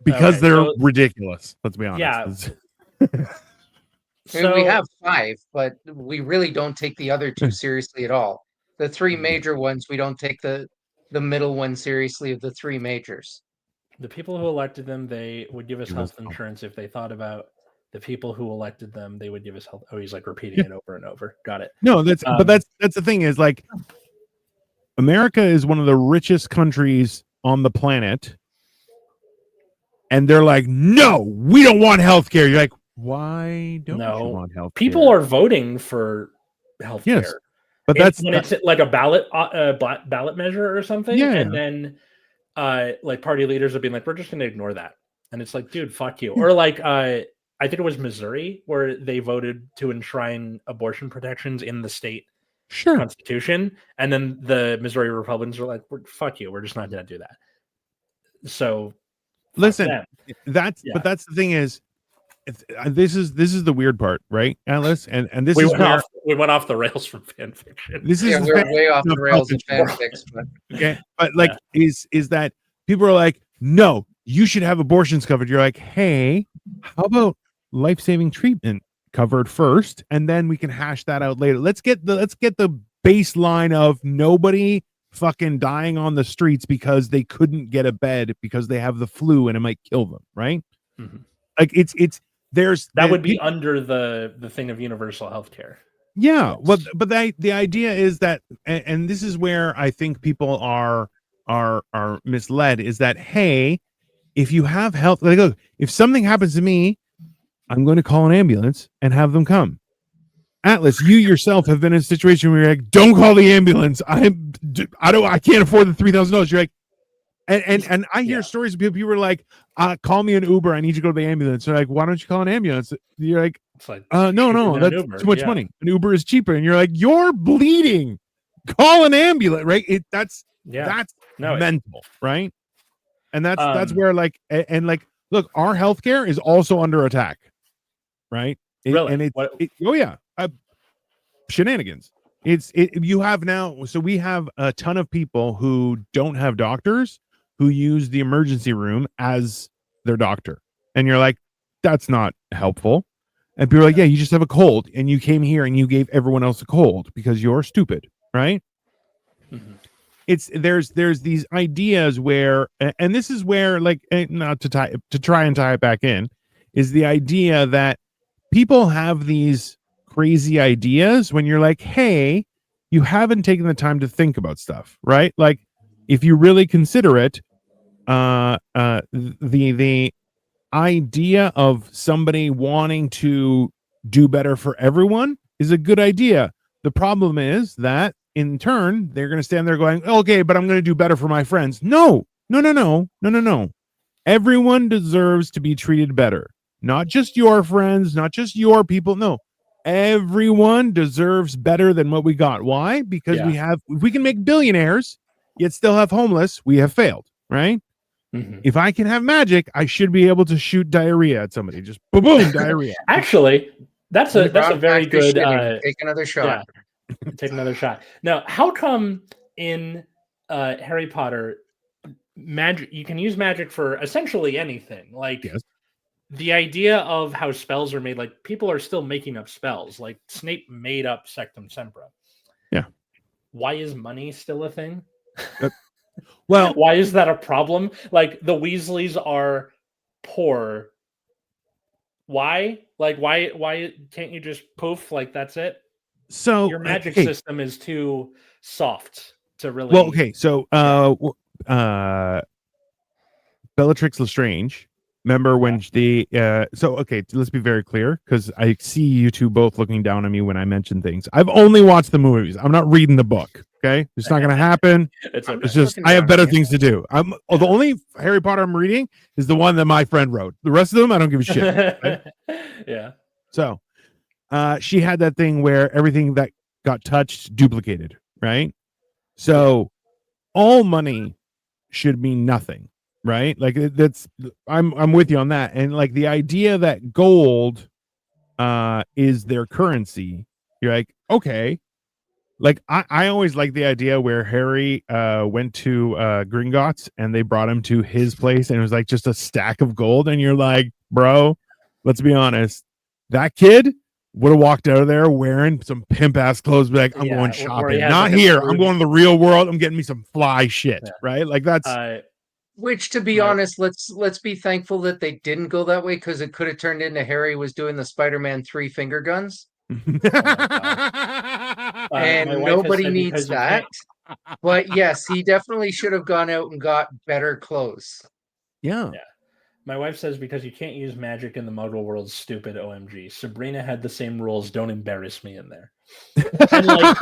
[SPEAKER 2] because they're ridiculous. Let's be honest.
[SPEAKER 3] Yeah. So we have 5, but we really don't take the other 2 seriously at all. The 3 major ones, we don't take the middle one seriously of the 3 majors.
[SPEAKER 1] The people who elected them, they would give us health insurance. If they thought about the people who elected them, they would give us health. Oh, he's like repeating it over and over. Got it.
[SPEAKER 2] No, that's the thing, is like, America is one of the richest countries on the planet, and they're like, no, we don't want healthcare. You're like, why don't you want healthcare?
[SPEAKER 1] People are voting for healthcare. Yes.
[SPEAKER 2] But
[SPEAKER 1] it's like a ballot measure or something, and then party leaders have been like, we're just going to ignore that, and it's like, dude, fuck you. Or like, I think it was Missouri where they voted to enshrine abortion protections in the state constitution, and then the Missouri Republicans were like, fuck you, we're just not going to do that. So
[SPEAKER 2] listen, but that's the thing is, this is the weird part, right, Atlas? And this
[SPEAKER 1] we went off the rails from fanfiction.
[SPEAKER 2] This is
[SPEAKER 3] we're way off the rails of fanfics,
[SPEAKER 2] but is that people are like, no, you should have abortions covered. You're like, hey, how about life-saving treatment covered first, and then we can hash that out later. Let's get the baseline of nobody fucking dying on the streets because they couldn't get a bed because they have the flu and it might kill them, right?
[SPEAKER 1] Mhm.
[SPEAKER 2] Like it's
[SPEAKER 1] that would be under the thing of universal healthcare.
[SPEAKER 2] Yeah,
[SPEAKER 1] Yes.
[SPEAKER 2] but the idea is that, and this is where I think people are misled, is that, hey, if you have health, like, look, if something happens to me, I'm going to call an ambulance and have them come. Atlas, you yourself have been in a situation where you're like, don't call the ambulance. I can't afford the $3,000. You're like, and I hear stories of people who are like, call me an Uber. I need you to go to the ambulance. They're like, why don't you call an ambulance? You're like, no, that's too much money. An Uber is cheaper. And you're like, you're bleeding. Call an ambulance, right? That's mental, right? And that's where like, and like, look, our healthcare is also under attack, right?
[SPEAKER 1] Really?
[SPEAKER 2] And shenanigans. You have now, so we have a ton of people who don't have doctors who use the emergency room as their doctor, and you're like, that's not helpful. And people are like, yeah, you just have a cold and you came here and you gave everyone else a cold because you're stupid, right?
[SPEAKER 1] Mm-hmm.
[SPEAKER 2] There's these ideas where, and this is where, like, not to try and tie it back in, is the idea that people have these crazy ideas when you're like, hey, you haven't taken the time to think about stuff, right? Like, if you really consider it, the idea of somebody wanting to do better for everyone is a good idea. The problem is that in turn, they're going to stand there going, okay, but I'm going to do better for my friends. No. Everyone deserves to be treated better. Not just your friends, not just your people. No, everyone deserves better than what we got. Why? Because if we can make billionaires, yet still have homeless, we have failed, right? Mm-hmm. If I can have magic, I should be able to shoot diarrhea at somebody. Just boom, diarrhea.
[SPEAKER 1] Actually, that's a very good.
[SPEAKER 3] Take another shot.
[SPEAKER 1] Yeah, take another shot. Now, how come in Harry Potter, magic, you can use magic for essentially anything? Like, the idea of how spells are made, like, people are still making up spells. Like, Snape made up Sectum Sempra.
[SPEAKER 2] Yeah.
[SPEAKER 1] Why is money still a thing?
[SPEAKER 2] Well,
[SPEAKER 1] why is that a problem? Like, the Weasleys are poor. Why? Like, why can't you just poof? Like, that's it?
[SPEAKER 2] So
[SPEAKER 1] your magic system is too soft to really.
[SPEAKER 2] Well, okay. So, Bellatrix Lestrange. Remember when let's be very clear, because I see you two both looking down on me when I mention things. I've only watched the movies. I'm not reading the book. Okay, it's not going to happen. It's just I have better things to do. The only Harry Potter I'm reading is the one that my friend wrote. The rest of them I don't give a shit. Right?
[SPEAKER 1] Yeah.
[SPEAKER 2] So, she had that thing where everything that got touched duplicated, right? So, all money should mean nothing. Right, like I'm with you on that, and like the idea that gold is their currency, you're like, okay, like I always like the idea where Harry went to Gringotts and they brought him to his place and it was like just a stack of gold, and you're like, bro, let's be honest, that kid would have walked out of there wearing some pimp ass clothes, be like, I'm going shopping, not here, I'm going to the real world, I'm getting me some fly shit, right? Like that's
[SPEAKER 3] which, to be honest, let's be thankful that they didn't go that way, because it could have turned into Harry was doing the Spider-Man 3 finger guns. And nobody needs that. But yes, he definitely should have gone out and got better clothes.
[SPEAKER 2] Yeah.
[SPEAKER 1] My wife says because you can't use magic in the Muggle world, stupid OMG. Sabrina had the same rules. Don't embarrass me in there. And like,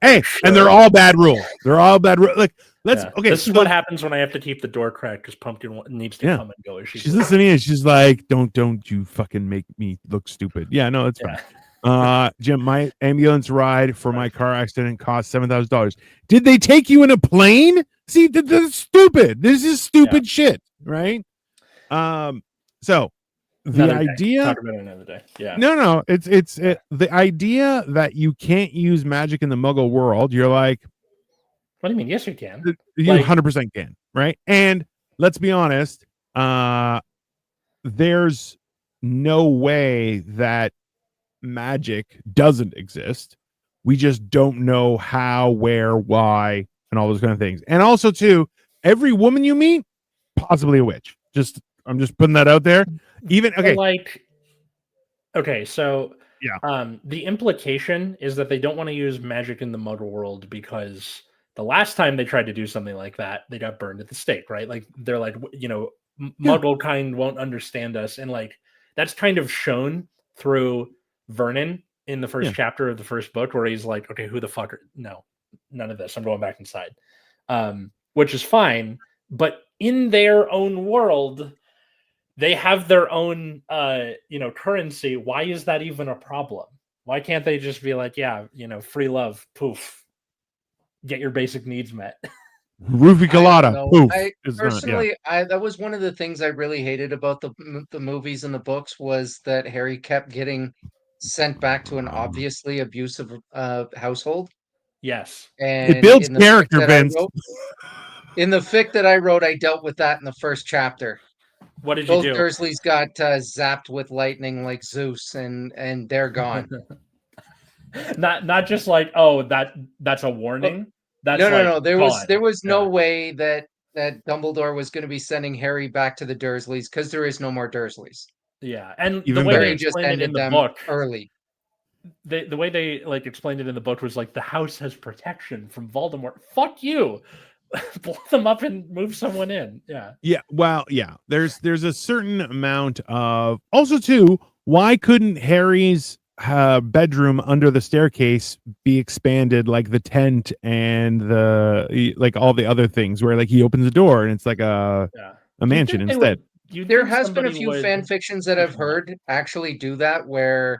[SPEAKER 2] hey, and they're all bad rules. They're all bad rules. Like, okay.
[SPEAKER 1] This is what happens when I have to keep the door cracked because Pumpkin needs to come and go.
[SPEAKER 2] She's listening and she's like, don't you fucking make me look stupid. Yeah, no, it's fine. Jim, my ambulance ride for my car accident cost $7,000. Did they take you in a plane? See, this is stupid. This is stupid shit, right? So the idea.
[SPEAKER 1] Talk about it another day. Yeah.
[SPEAKER 2] No. It's the idea that you can't use magic in the Muggle world. You're like,
[SPEAKER 1] what do you mean? Yes, you can.
[SPEAKER 2] You 100% can, right? And let's be honest. There's no way that magic doesn't exist. We just don't know how, where, why, and all those kind of things. And also, too, every woman you meet, possibly a witch. I'm just putting that out there. Even okay,
[SPEAKER 1] so
[SPEAKER 2] yeah,
[SPEAKER 1] the implication is that they don't want to use magic in the Muggle world because the last time they tried to do something like that, they got burned at the stake, right? Like they're like, Muggle kind won't understand us, and like that's kind of shown through Vernon in the first chapter of the first book, where he's like, okay, who the fuck no, none of this, I'm going back inside, which is fine, but in their own world they have their own currency. Why is that even a problem? Why can't they just be like, yeah, free love, poof, get your basic needs met?
[SPEAKER 2] Roofie colada, poof.
[SPEAKER 3] That was one of the things I really hated about the movies and the books, was that Harry kept getting sent back to an obviously abusive household.
[SPEAKER 1] Yes.
[SPEAKER 3] And
[SPEAKER 2] it builds character, Vince.
[SPEAKER 3] In the fic that I wrote, I dealt with that in the first chapter.
[SPEAKER 1] What did you do?
[SPEAKER 3] Both Dursleys got zapped with lightning like Zeus, and they're gone.
[SPEAKER 1] not just like, oh, that's a warning. That's
[SPEAKER 3] no. There was no way that Dumbledore was going to be sending Harry back to the Dursleys, because there is no more Dursleys.
[SPEAKER 1] Yeah, and
[SPEAKER 2] even
[SPEAKER 1] the way
[SPEAKER 2] better,
[SPEAKER 1] they
[SPEAKER 3] just
[SPEAKER 1] explained it in the
[SPEAKER 3] them
[SPEAKER 1] book
[SPEAKER 3] early.
[SPEAKER 1] The way they like explained it in the book was like, the house has protection from Voldemort. Fuck you. Blow them up and move someone in. Yeah.
[SPEAKER 2] Well, yeah. There's a certain amount of, also too, why couldn't Harry's bedroom under the staircase be expanded like the tent and the like all the other things, where like he opens the door and it's like a mansion instead?
[SPEAKER 3] There has been a few fan fictions that I've heard actually do that, where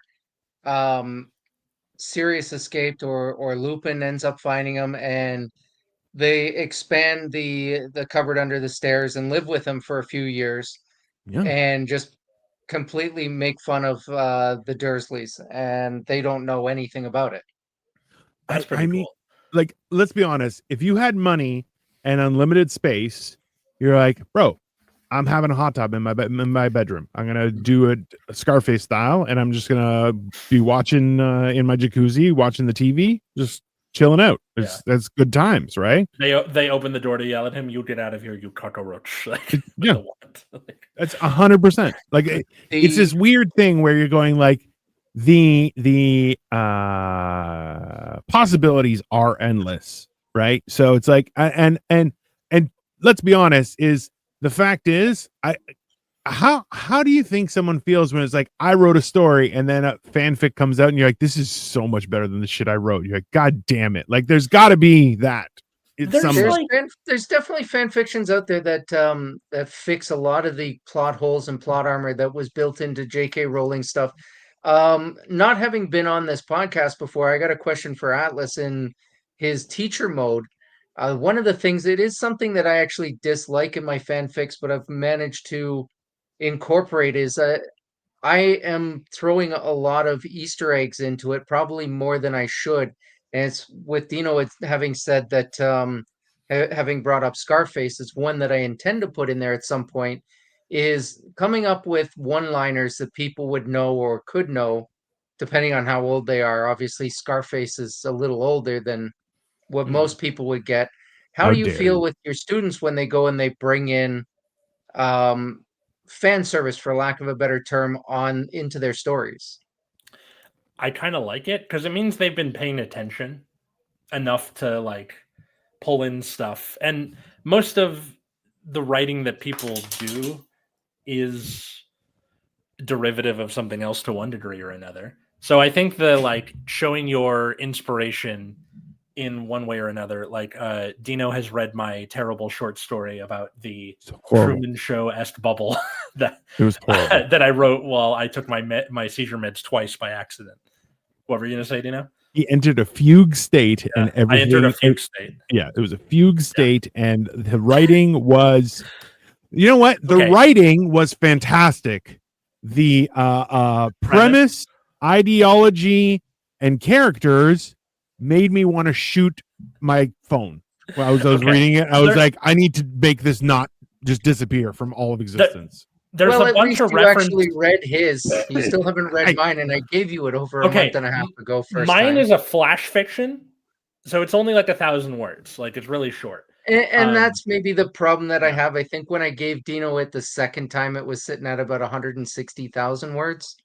[SPEAKER 3] Sirius escaped or Lupin ends up finding him, and they expand the cupboard under the stairs and live with him for a few years, and just completely make fun of the Dursleys, and they don't know anything about it.
[SPEAKER 1] That's pretty cool.
[SPEAKER 2] Like, let's be honest, if you had money and unlimited space, you're like, bro, I'm having a hot tub in my bedroom. I'm gonna do it Scarface style, and I'm just gonna be watching in my jacuzzi, watching the TV, just chilling out. That's good times, right?
[SPEAKER 1] They open the door to yell at him, "You get out of here, you cockroach!" Like,
[SPEAKER 2] yeah, that's 100%. Like it's this weird thing where you're going like, the possibilities are endless, right? So it's like, and let's be honest, is the fact is, how do you think someone feels when it's like, I wrote a story and then a fanfic comes out and you're like, this is so much better than the shit I wrote. You're like, God damn it. Like, there's got to be that.
[SPEAKER 3] There's definitely fan fictions out there that fix a lot of the plot holes and plot armor that was built into J.K. Rowling stuff. Not having been on this podcast before, I got a question for Atlas. In his teacher mode, one of the things, it is something that I actually dislike in my fanfics, but I've managed to incorporate, is I am throwing a lot of Easter eggs into it, probably more than I should. And it's with Dino, it's having said that, having brought up Scarface, it's one that I intend to put in there at some point, is coming up with one-liners that people would know or could know, depending on how old they are. Obviously, Scarface is a little older than what most people would get. How do you feel with your students when they go and they bring in fan service, for lack of a better term, on into their stories?
[SPEAKER 1] I kind of like it because it means they've been paying attention enough to like pull in stuff. And most of the writing that people do is derivative of something else to one degree or another. So I think the like showing your inspiration in one way or another, like Dino has read my terrible short story about the Truman Show-esque bubble that
[SPEAKER 2] it was horrible.
[SPEAKER 1] that I wrote while I took my seizure meds twice by accident. What were you gonna say, Dino?
[SPEAKER 2] He entered a fugue state, and everything.
[SPEAKER 1] I entered a fugue state.
[SPEAKER 2] Yeah, it was a fugue state, and the writing was, you know what? The writing was fantastic. The premise, ideology, and characters made me want to shoot my phone while I was reading it. I was like, I need to make this not just disappear from all of existence.
[SPEAKER 1] there's
[SPEAKER 3] Well,
[SPEAKER 1] a
[SPEAKER 3] at
[SPEAKER 1] bunch
[SPEAKER 3] least
[SPEAKER 1] of
[SPEAKER 3] you
[SPEAKER 1] reference.
[SPEAKER 3] actually read his. You still haven't read
[SPEAKER 2] Hey.
[SPEAKER 3] mine, and I gave you it over a month and a half ago. First
[SPEAKER 1] Mine
[SPEAKER 3] time.
[SPEAKER 1] is a flash fiction, so it's only like 1,000 words. Like it's really short.
[SPEAKER 3] And that's maybe the problem that I
[SPEAKER 1] yeah.
[SPEAKER 3] have. I think when I gave Dino it the second time, it was sitting at about 160,000 words.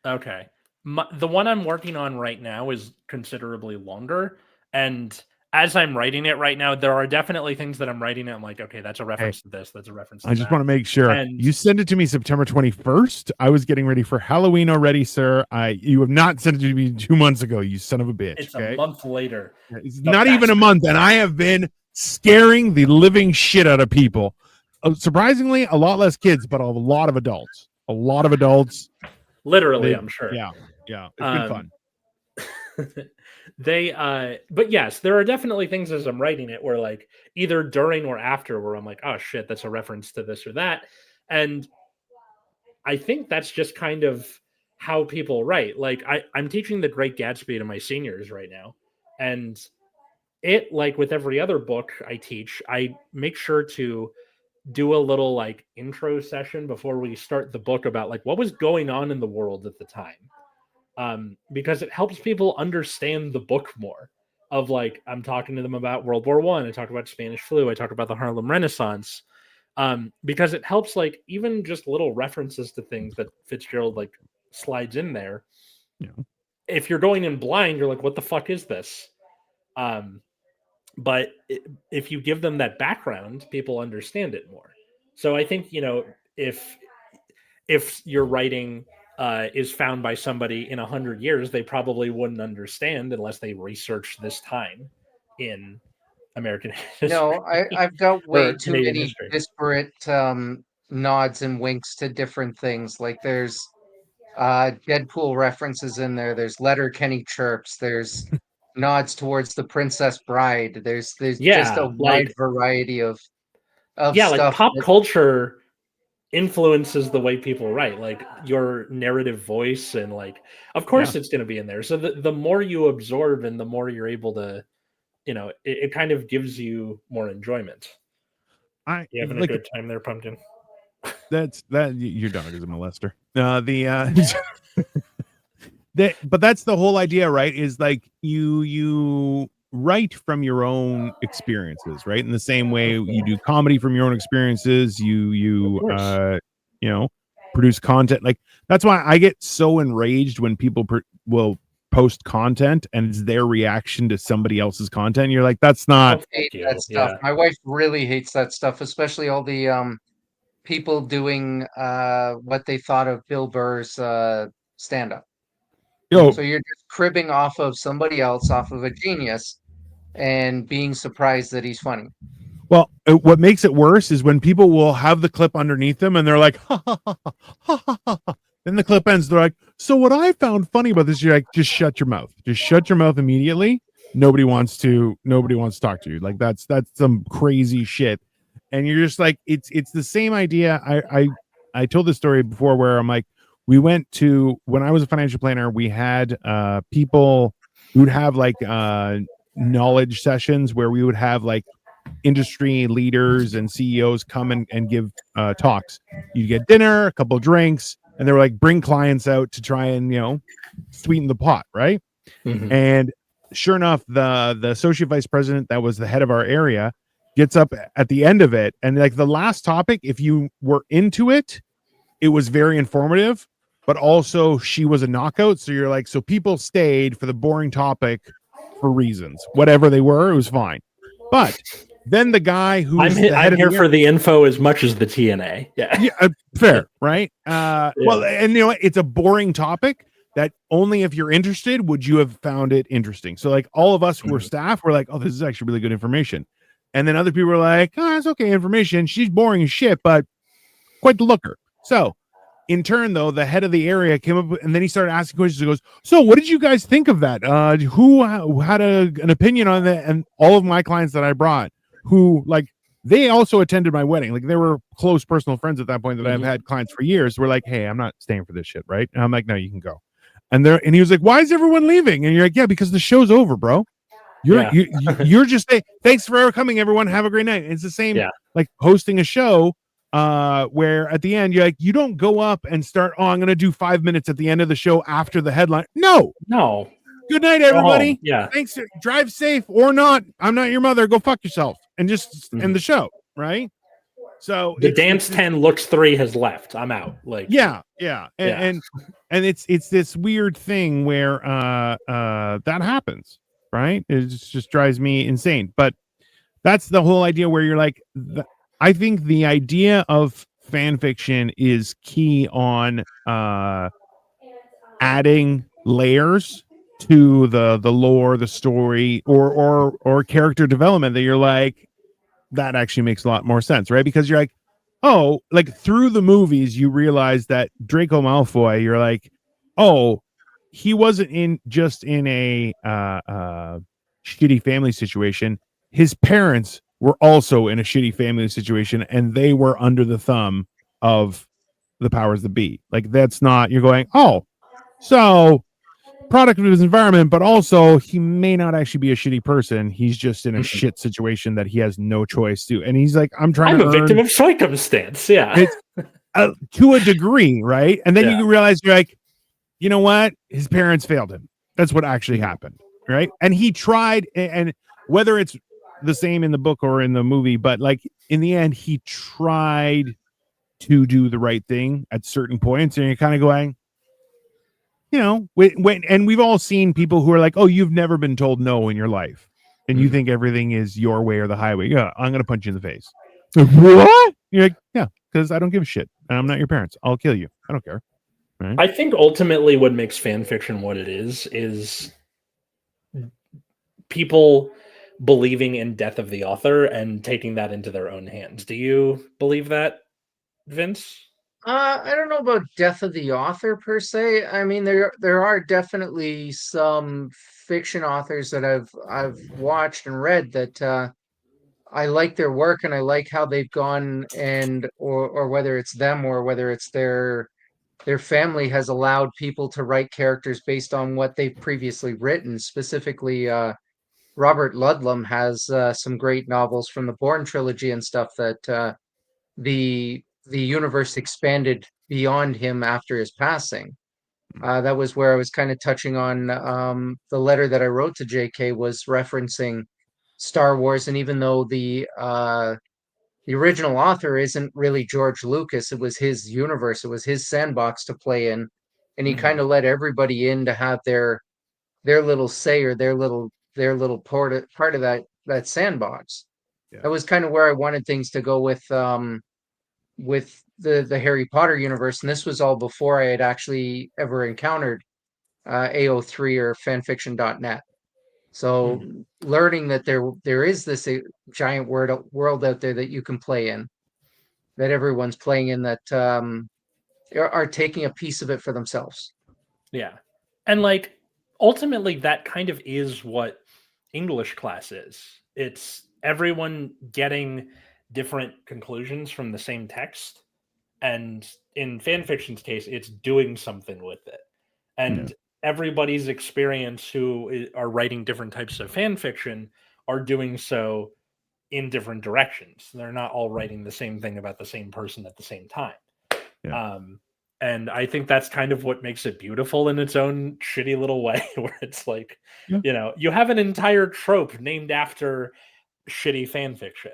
[SPEAKER 1] Okay. The one I'm working on right now is considerably longer. And as I'm writing it right now, there are definitely things that I'm writing and I'm like, okay, that's a reference to this. That's a reference to
[SPEAKER 2] I just
[SPEAKER 1] that.
[SPEAKER 2] want to make sure
[SPEAKER 1] And
[SPEAKER 2] you send it to me September 21st. I was getting ready for Halloween already, sir. You have not sent it to me 2 months ago, you son of a bitch.
[SPEAKER 1] it's
[SPEAKER 2] Okay?
[SPEAKER 1] a month later.
[SPEAKER 2] It's not even a month, and I have been scaring the living shit out of people. Surprisingly, a lot less kids, but a lot of adults. A lot of adults.
[SPEAKER 1] Literally, I'm sure.
[SPEAKER 2] Yeah. It's been fun.
[SPEAKER 1] But yes, there are definitely things as I'm writing it where like either during or after where I'm like, oh shit, that's a reference to this or that. And I think that's just kind of how people write. Like I'm teaching The Great Gatsby to my seniors right now. And it, like with every other book I teach, I make sure to do a little like intro session before we start the book about like what was going on in the world at the time. Because it helps people understand the book more. Of like, I'm talking to them about World War I. I talk about Spanish flu. I talk about the Harlem Renaissance. Because it helps, like, even just little references to things that Fitzgerald like slides in there.
[SPEAKER 2] Yeah.
[SPEAKER 1] If you're going in blind, you're like, what the fuck is this? But if you give them that background, people understand it more. So I think, if your writing is found by somebody in 100 years, they probably wouldn't understand unless they researched this time in American history.
[SPEAKER 3] No, I've got way too
[SPEAKER 1] Canadian
[SPEAKER 3] many
[SPEAKER 1] history.
[SPEAKER 3] disparate nods and winks to different things. Like there's Deadpool references in there. There's Letterkenny chirps. There's nods towards the Princess Bride. There's just a wide variety of
[SPEAKER 1] like
[SPEAKER 3] stuff.
[SPEAKER 1] pop culture influences the way people write, like your narrative voice, and like, of course, it's going to be in there. So the more you absorb and the more you're able to, it kind of gives you more enjoyment. You having a good time there, Pumpkin?
[SPEAKER 2] That your dog is a molester. But that's the whole idea, right? Is like you write from your own experiences, right? In the same way you do comedy from your own experiences, you produce content. Like that's why I get so enraged when people will post content and it's their reaction to somebody else's content. You're like, that's not.
[SPEAKER 3] I hate that stuff. My wife really hates that stuff, especially all the people doing what they thought of Bill Burr's stand-up. So you're just cribbing off of somebody else, off of a genius, and being surprised that he's funny.
[SPEAKER 2] Well, what makes it worse is when people will have the clip underneath them and they're like, ha, ha, ha, ha, ha, ha, ha. Then the clip ends. They're like, so what I found funny about this, you're like, just shut your mouth. Just shut your mouth immediately. Nobody wants to talk to you. Like that's some crazy shit. And you're just like, it's the same idea. I told this story before where I'm like, we went to, when I was a financial planner, we had people who would have like knowledge sessions where we would have like industry leaders and CEOs come and give talks. You get dinner, a couple of drinks, and they were like, bring clients out to try and sweeten the pot, right? Mm-hmm. And sure enough, the associate vice president that was the head of our area gets up at the end of it, and like the last topic, if you were into it, it was very informative, but also she was a knockout. So you're like, so people stayed for the boring topic for reasons, whatever they were, it was fine. But then the guy who
[SPEAKER 1] I'm here for the info as much as the TNA. Yeah,
[SPEAKER 2] fair, right? Well, and it's a boring topic that only if you're interested would you have found it interesting. So like all of us who were staff were like, oh, this is actually really good information. And then other people were like, oh, it's okay information. She's boring as shit, but quite the looker. So in turn, though, the head of the area came up and then he started asking questions. He goes, so what did you guys think of that? Who had an opinion on that? And all of my clients that I brought, who like, they also attended my wedding. Like they were close personal friends at that point that I've had clients for years. Were like, hey, I'm not staying for this shit, right? And I'm like, no, you can go. And he was like, why is everyone leaving? And you're like, yeah, because the show's over, bro. You're just saying, thanks for coming, everyone. Have a great night. It's the same like hosting a show. where at the end you're like, you don't go up and start, oh, I'm gonna do 5 minutes at the end of the show after the headline. No. Good night, everybody.
[SPEAKER 1] Yeah.
[SPEAKER 2] Thanks. Drive safe or not. I'm not your mother. Go fuck yourself and just end the show, right? So
[SPEAKER 1] the dance 10 looks 3 has left. I'm out. Like
[SPEAKER 2] yeah. And it's this weird thing where that happens, right? It just drives me insane. But that's the whole idea where you're like, I think the idea of fan fiction is key on adding layers to the lore, the story, or character development that you're like, that actually makes a lot more sense, right? Because you're like, oh, like through the movies, you realize that Draco Malfoy, you're like, oh, he wasn't just in a shitty family situation. His parents were also in a shitty family situation, and they were under the thumb of the powers that be. Like, that's not, you're going, oh, so product of his environment, but also he may not actually be a shitty person. He's just in a shit situation that he has no choice to. And he's like, I'm a
[SPEAKER 1] victim of circumstance. Yeah.
[SPEAKER 2] To a degree, right? And then you realize you're like, you know what? His parents failed him. That's what actually happened, right? And he tried, and whether it's the same in the book or in the movie, but like in the end, he tried to do the right thing at certain points, and you're kind of going, you know, and we've all seen people who are like, oh, you've never been told no in your life, and you think everything is your way or the highway. Yeah, I'm gonna punch you in the face. What? You're like, yeah, because I don't give a shit, and I'm not your parents. I'll kill you. I don't care. Right?
[SPEAKER 1] I think ultimately what makes fan fiction what it is people believing in death of the author and taking that into their own hands. Do you believe that, Vince?
[SPEAKER 3] I don't know about death of the author per se. I mean, there are definitely some fiction authors that I've watched and read that I like their work, and I like how they've gone, and or whether it's them or whether it's their family has allowed people to write characters based on what they've previously written. Specifically, Robert Ludlum has some great novels from the Bourne trilogy and stuff that the universe expanded beyond him after his passing. That was where I was kind of touching on the letter that I wrote to JK was referencing Star Wars, and even though the original author isn't really George Lucas, it was his universe, it was his sandbox to play in, and he kind of let everybody in to have their little say or their little part of that sandbox.
[SPEAKER 2] Yeah.
[SPEAKER 3] That was kind of where I wanted things to go with the Harry Potter universe, and this was all before I had actually ever encountered AO3 or fanfiction.net. So learning that there is this giant world out there that you can play in, that everyone's playing in, that are taking a piece of it for themselves.
[SPEAKER 1] Yeah. And like ultimately that kind of is what English class is. It's everyone getting different conclusions from the same text, and in fan fiction's case it's doing something with it, and everybody's experience who are writing different types of fan fiction are doing so in different directions. They're not all writing the same thing about the same person at the same time. And I think that's kind of what makes it beautiful in its own shitty little way, where it's like, you know, you have an entire trope named after shitty fan fiction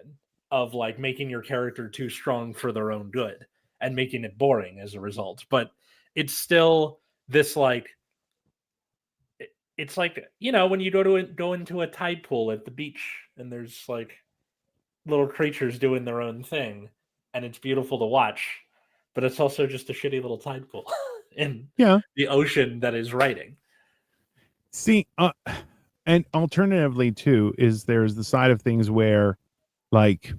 [SPEAKER 1] of like making your character too strong for their own good and making it boring as a result. But it's still this like, it's like, you know, when you go into a tide pool at the beach and there's like little creatures doing their own thing and it's beautiful to watch, but it's also just a shitty little tide pool in the ocean that is writing.
[SPEAKER 2] See, and alternatively too, is there's the side of things where like,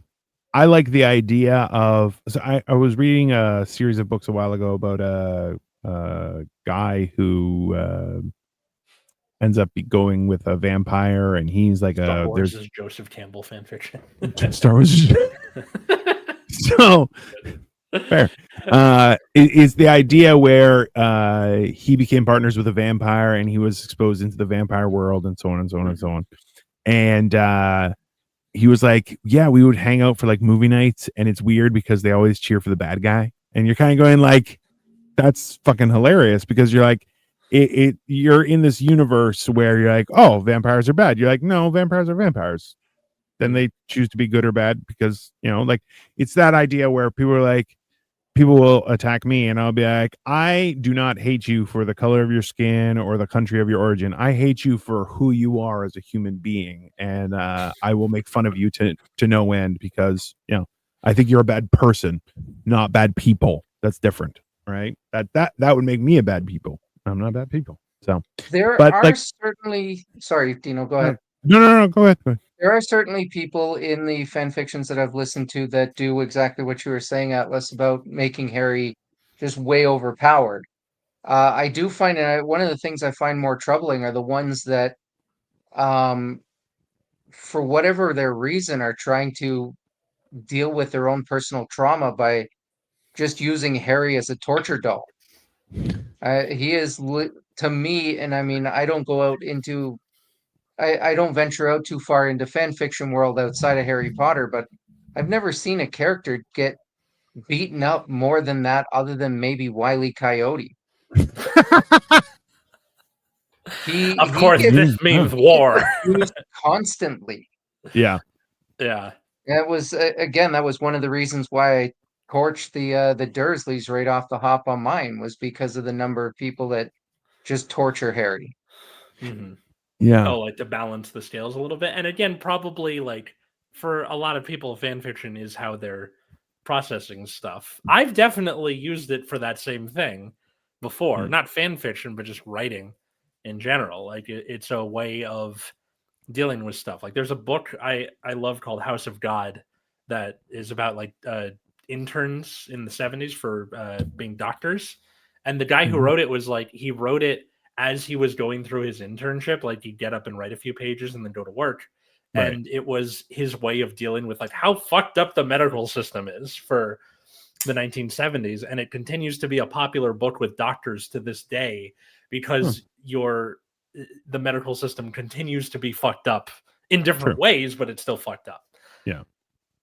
[SPEAKER 2] I like the idea of, so I was reading a series of books a while ago about a guy who ends up going with a vampire, and he's like
[SPEAKER 1] Star Wars is Joseph Campbell fan fiction.
[SPEAKER 2] Star Wars. So fair. Is the idea where he became partners with a vampire, and he was exposed into the vampire world, and so on and so on and so on. And he was like, yeah, we would hang out for like movie nights, and it's weird because they always cheer for the bad guy, and you're kind of going like, that's fucking hilarious, because you're like, you're in this universe where you're like, oh, vampires are bad. You're like, no, vampires are vampires. Then they choose to be good or bad because, you know, like, it's that idea where people are like, people will attack me and I'll be like, I do not hate you for the color of your skin or the country of your origin. I hate you for who you are as a human being. And I will make fun of you to no end because, you know, I think you're a bad person, not bad people. That's different, right? That would make me a bad people. I'm not bad people. So
[SPEAKER 3] There
[SPEAKER 2] but
[SPEAKER 3] are
[SPEAKER 2] like,
[SPEAKER 3] certainly, sorry, Dino, go ahead.
[SPEAKER 2] no, go ahead.
[SPEAKER 3] There are certainly people in the fan fictions that I've listened to that do exactly what you were saying, Atlas, about making Harry just way overpowered. I do find one of the things I find more troubling are the ones that, um, for whatever their reason, are trying to deal with their own personal trauma by just using Harry as a torture doll. He is to me, and I mean, I don't go out into I don't venture out too far into fan fiction world outside of Harry Potter, but I've never seen a character get beaten up more than that, other than maybe Wile E. Coyote.
[SPEAKER 1] Of
[SPEAKER 3] He
[SPEAKER 1] course,
[SPEAKER 3] gets
[SPEAKER 1] this means war.
[SPEAKER 3] used constantly.
[SPEAKER 2] Yeah.
[SPEAKER 1] Yeah.
[SPEAKER 3] That was again, that was one of the reasons why I torched the Dursleys right off the hop on mine, was because of the number of people that just torture Harry.
[SPEAKER 1] Mm-hmm.
[SPEAKER 2] Yeah.
[SPEAKER 1] Oh, like to balance the scales a little bit. And again, probably like for a lot of people, fan fiction is how they're processing stuff. I've definitely used it for that same thing before. Not fan fiction, but just writing in general. Like it's a way of dealing with stuff. Like there's a book I love called House of God that is about like interns in the 70s for being doctors. And the guy who wrote it was like, he wrote it as he was going through his internship. Like he'd get up and write a few pages and then go to work.
[SPEAKER 2] Right.
[SPEAKER 1] And it was his way of dealing with like how fucked up the medical system is for the 1970s. And it continues to be a popular book with doctors to this day because the medical system continues to be fucked up in different ways, but it's still fucked up.
[SPEAKER 2] Yeah.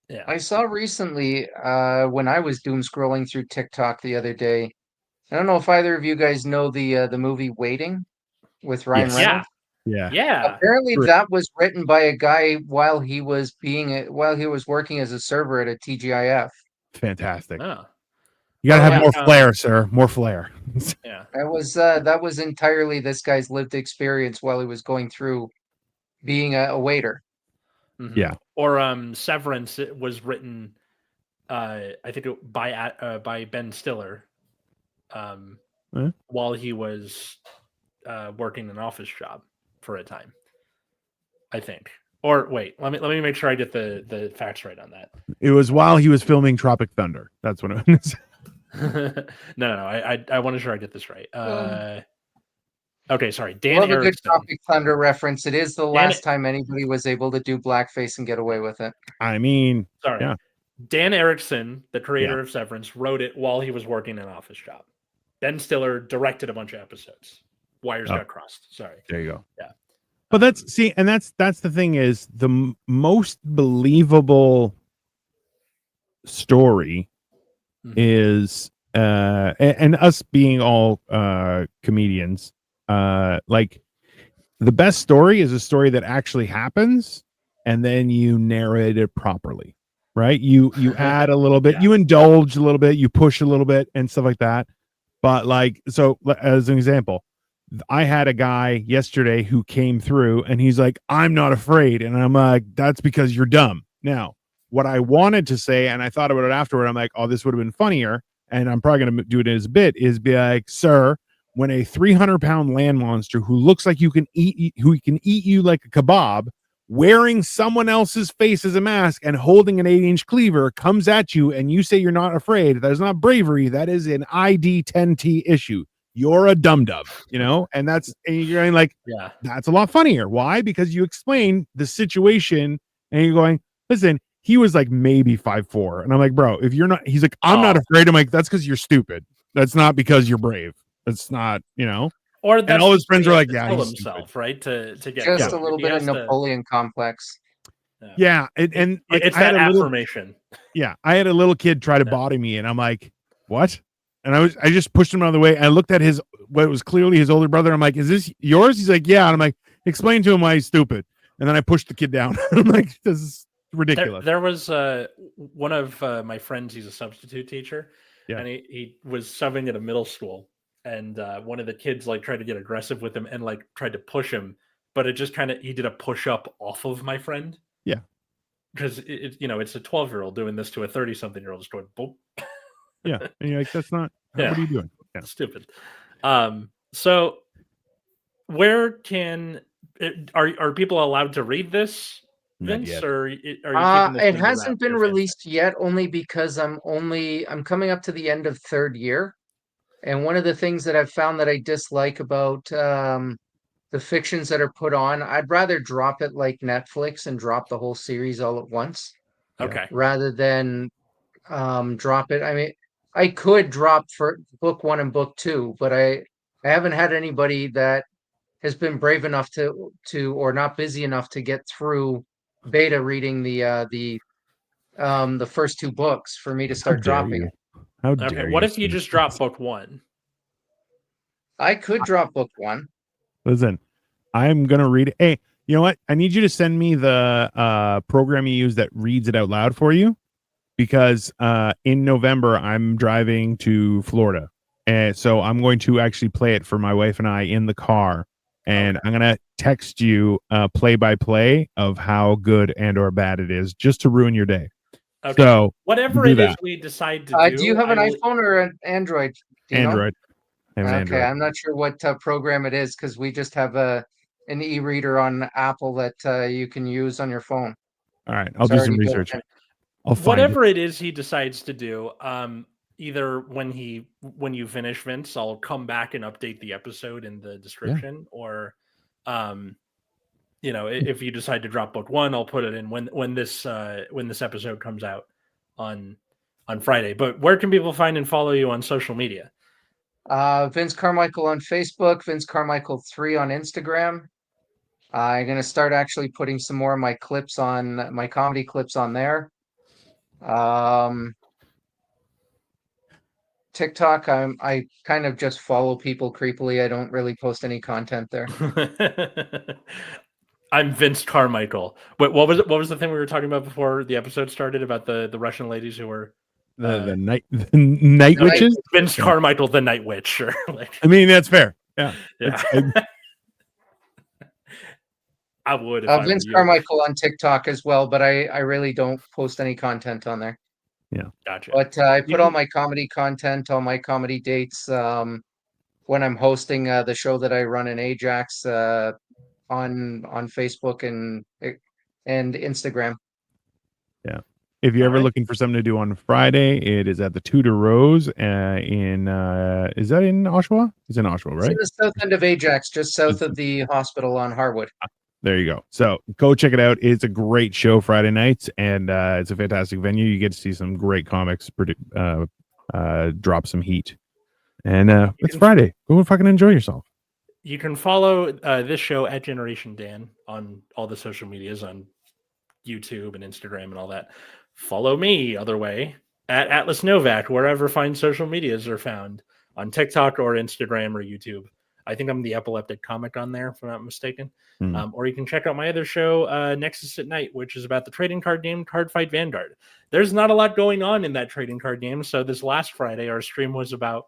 [SPEAKER 1] Yeah.
[SPEAKER 3] I saw recently when I was doom scrolling through TikTok the other day. I don't know if either of you guys know the movie Waiting with Ryan
[SPEAKER 2] Yes.
[SPEAKER 3] Reynolds.
[SPEAKER 1] Yeah.
[SPEAKER 3] Apparently that was written by a guy while he was working as a server at a TGIF.
[SPEAKER 2] Fantastic.
[SPEAKER 1] Oh.
[SPEAKER 2] You gotta have more flair, sir. More flair.
[SPEAKER 1] Yeah.
[SPEAKER 3] That was entirely this guy's lived experience while he was going through being a waiter.
[SPEAKER 1] Mm-hmm.
[SPEAKER 2] Yeah.
[SPEAKER 1] Or Severance, it was written I think by Ben Stiller while he was working an office job for a time, I think. Or wait, let me make sure I get the facts right on that.
[SPEAKER 2] It was while he was filming Tropic Thunder. That's what it was.
[SPEAKER 1] No. I want to sure I get this right. Okay, sorry. Dan
[SPEAKER 3] Love a
[SPEAKER 1] Erickson.
[SPEAKER 3] good Tropic Thunder reference. It is the last time anybody was able to do blackface and get away with it.
[SPEAKER 2] I mean,
[SPEAKER 1] sorry.
[SPEAKER 2] Yeah.
[SPEAKER 1] Dan Erickson, the creator of Severance, wrote it while he was working an office job. Ben Stiller directed a bunch of episodes. Wires got crossed. Sorry.
[SPEAKER 2] There you go.
[SPEAKER 1] Yeah.
[SPEAKER 2] But that's the thing is the most believable story is and us being all comedians, like the best story is a story that actually happens and then you narrate it properly, right? You add a little bit, you indulge a little bit, you push a little bit and stuff like that. But like, so as an example, I had a guy yesterday who came through and he's like, I'm not afraid. And I'm like, that's because you're dumb. Now, what I wanted to say, and I thought about it afterward, I'm like, oh, this would have been funnier. And I'm probably going to do it as a bit, is be like, sir, when a 300-pound land monster who looks like who can eat you like a kebab, wearing someone else's face as a mask and holding an 8-inch cleaver comes at you and you say you're not afraid, that is not bravery. That is an ID 10T issue. You're a dum-dum, you know? And you're going like, that's a lot funnier. Why? Because you explain the situation and you're going, listen, he was like maybe 5'4". And I'm like, bro, if you're not, he's like, I'm not afraid. I'm like, that's because you're stupid. That's not because you're brave. That's not, you know?
[SPEAKER 1] Or that's
[SPEAKER 2] and all his friends are like,
[SPEAKER 1] yeah, he's himself, stupid. Right? To get
[SPEAKER 3] just a little bit of Napoleon complex.
[SPEAKER 2] Yeah, and like
[SPEAKER 1] it's
[SPEAKER 2] I had
[SPEAKER 1] that
[SPEAKER 2] a little
[SPEAKER 1] affirmation.
[SPEAKER 2] Yeah, I had a little kid try to body me, and I'm like, "What?" And I just pushed him out of the way. And I looked at what was clearly his older brother. I'm like, "Is this yours?" He's like, "Yeah." And I'm like, "Explain to him why he's stupid." And then I pushed the kid down. I'm like, "This is ridiculous."
[SPEAKER 1] There was one of my friends. He's a substitute teacher,
[SPEAKER 2] Yeah.
[SPEAKER 1] and he was subbing at a middle school, and one of the kids like tried to get aggressive with him and like tried to push him, but it just he did a push up off of my friend.
[SPEAKER 2] Yeah.
[SPEAKER 1] Because it's a 12-year-old doing this to a 30-something-year-old, just going boop.
[SPEAKER 2] Yeah, and you're like, "That's not.
[SPEAKER 1] Yeah.
[SPEAKER 2] What are you doing?" Yeah.
[SPEAKER 1] Stupid. So where are people allowed to read this, Vince,
[SPEAKER 2] yet.
[SPEAKER 1] or are you keeping this
[SPEAKER 3] It
[SPEAKER 1] under
[SPEAKER 3] hasn't
[SPEAKER 1] wraps
[SPEAKER 3] been
[SPEAKER 1] for
[SPEAKER 3] released yet, only because I'm coming up to the end of third year. And one of the things that I've found that I dislike about the fictions that are put on, I'd rather drop it like Netflix and drop the whole series all at once
[SPEAKER 1] Okay.
[SPEAKER 3] rather than drop it. I mean, I could drop for book 1 and book 2, but I haven't had anybody that has been brave enough to or not busy enough to get through beta reading the first 2 books for me to
[SPEAKER 2] How
[SPEAKER 3] start
[SPEAKER 2] dare
[SPEAKER 3] dropping
[SPEAKER 2] you?
[SPEAKER 3] it.
[SPEAKER 2] How
[SPEAKER 1] Okay.
[SPEAKER 2] dare
[SPEAKER 1] What
[SPEAKER 2] you?
[SPEAKER 1] if you just drop book 1?
[SPEAKER 3] I could drop book 1.
[SPEAKER 2] Listen, I'm gonna read it. Hey, you know what? I need you to send me the program you use that reads it out loud for you, because in November I'm driving to Florida, and so I'm going to actually play it for my wife and I in the car, and I'm gonna text you play by play of how good and or bad it is, just to ruin your day.
[SPEAKER 1] Okay.
[SPEAKER 2] So
[SPEAKER 1] whatever it is we decide to do.
[SPEAKER 3] Do you have an iPhone or an Android? Dino?
[SPEAKER 2] Android. I have an
[SPEAKER 3] Okay,
[SPEAKER 2] Android.
[SPEAKER 3] I'm not sure what program it is because we just have an e-reader on Apple that you can use on your phone.
[SPEAKER 2] All right, I'll do some research. I'll find
[SPEAKER 1] Whatever it is he decides to do, either when you finish, Vince, I'll come back and update the episode in the description, or if you decide to drop book 1, I'll put it in when this episode comes out on Friday. But where can people find and follow you on social media?
[SPEAKER 3] Vince Carmichael on Facebook, Vince Carmichael 3 on Instagram. I'm gonna start actually putting some more of my clips on my comedy clips on there. TikTok, I kind of just follow people creepily. I don't really post any content there.
[SPEAKER 1] I'm Vince Carmichael. But what was the thing we were talking about before the episode started about the Russian ladies who were
[SPEAKER 2] the night witches?
[SPEAKER 1] Vince Carmichael, the Night Witch. Sure.
[SPEAKER 2] I mean, that's fair. Yeah.
[SPEAKER 1] I would.
[SPEAKER 3] Vince Carmichael on TikTok as well, but I really don't post any content on there.
[SPEAKER 2] Yeah,
[SPEAKER 1] gotcha.
[SPEAKER 3] But I put all my comedy content, all my comedy dates when I'm hosting the show that I run in Ajax on Facebook and Instagram.
[SPEAKER 2] Yeah. If you're ever looking for something to do on Friday, it is at the Tudor Rose is that in Oshawa? It's in Oshawa, right?
[SPEAKER 3] It's in the south end of Ajax, just south of the hospital on Harwood.
[SPEAKER 2] There you go. So go check it out. It's a great show Friday nights, and it's a fantastic venue. You get to see some great comics drop some heat. And it's Friday. Go and fucking enjoy yourself.
[SPEAKER 1] You can follow this show at Generation Dan on all the social medias, on YouTube and Instagram and all that. Follow me other way at Atlas Novack, wherever fine social medias are found, on TikTok or Instagram or YouTube. I think I'm the Epileptic Comic on there, if I'm not mistaken. Or you can check out my other show, Nexus at Night, which is about the trading card game Card Fight Vanguard. There's not a lot going on in that trading card game. So this last Friday, our stream was about,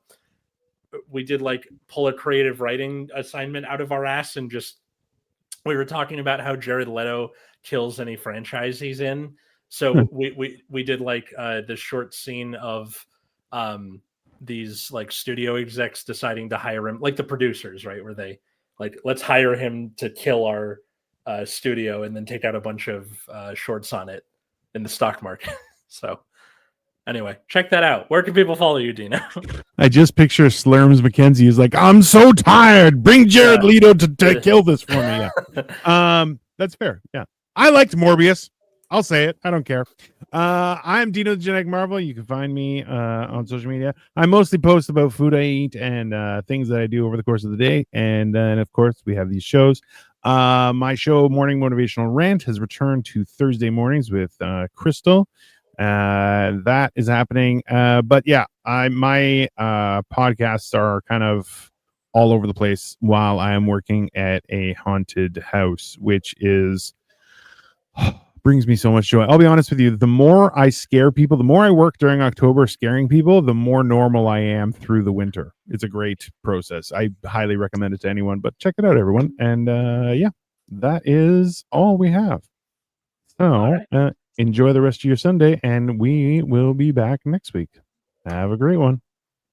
[SPEAKER 1] we did like pull a creative writing assignment out of our ass, and just, we were talking about how Jared Leto kills any franchise he's in. So we did like this short scene of these like studio execs deciding to hire him, like the producers, right? Where they like, let's hire him to kill our studio and then take out a bunch of shorts on it in the stock market. So anyway, check that out. Where can people follow you, Dino?
[SPEAKER 2] I just picture Slurms McKenzie. He's like, I'm so tired. Bring Jared Leto to kill this for me. Yeah. That's fair. Yeah. I liked Morbius. I'll say it. I don't care. I'm Dino the Genetic Marvel. You can find me on social media. I mostly post about food I eat and things that I do over the course of the day. And then, of course, we have these shows. My show, Morning Motivational Rant, has returned to Thursday mornings with Crystal. That is happening. But yeah, my podcasts are kind of all over the place while I am working at a haunted house, which is brings me so much joy. I'll be honest with you. The more I scare people, the more I work during October scaring people, the more normal I am through the winter. It's a great process. I highly recommend it to anyone, but check it out, everyone. And yeah, that is all we have. So enjoy the rest of your Sunday, and we will be back next week. Have a great one.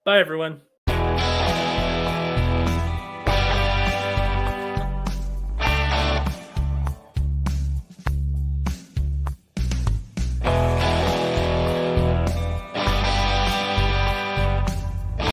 [SPEAKER 1] Bye, everyone.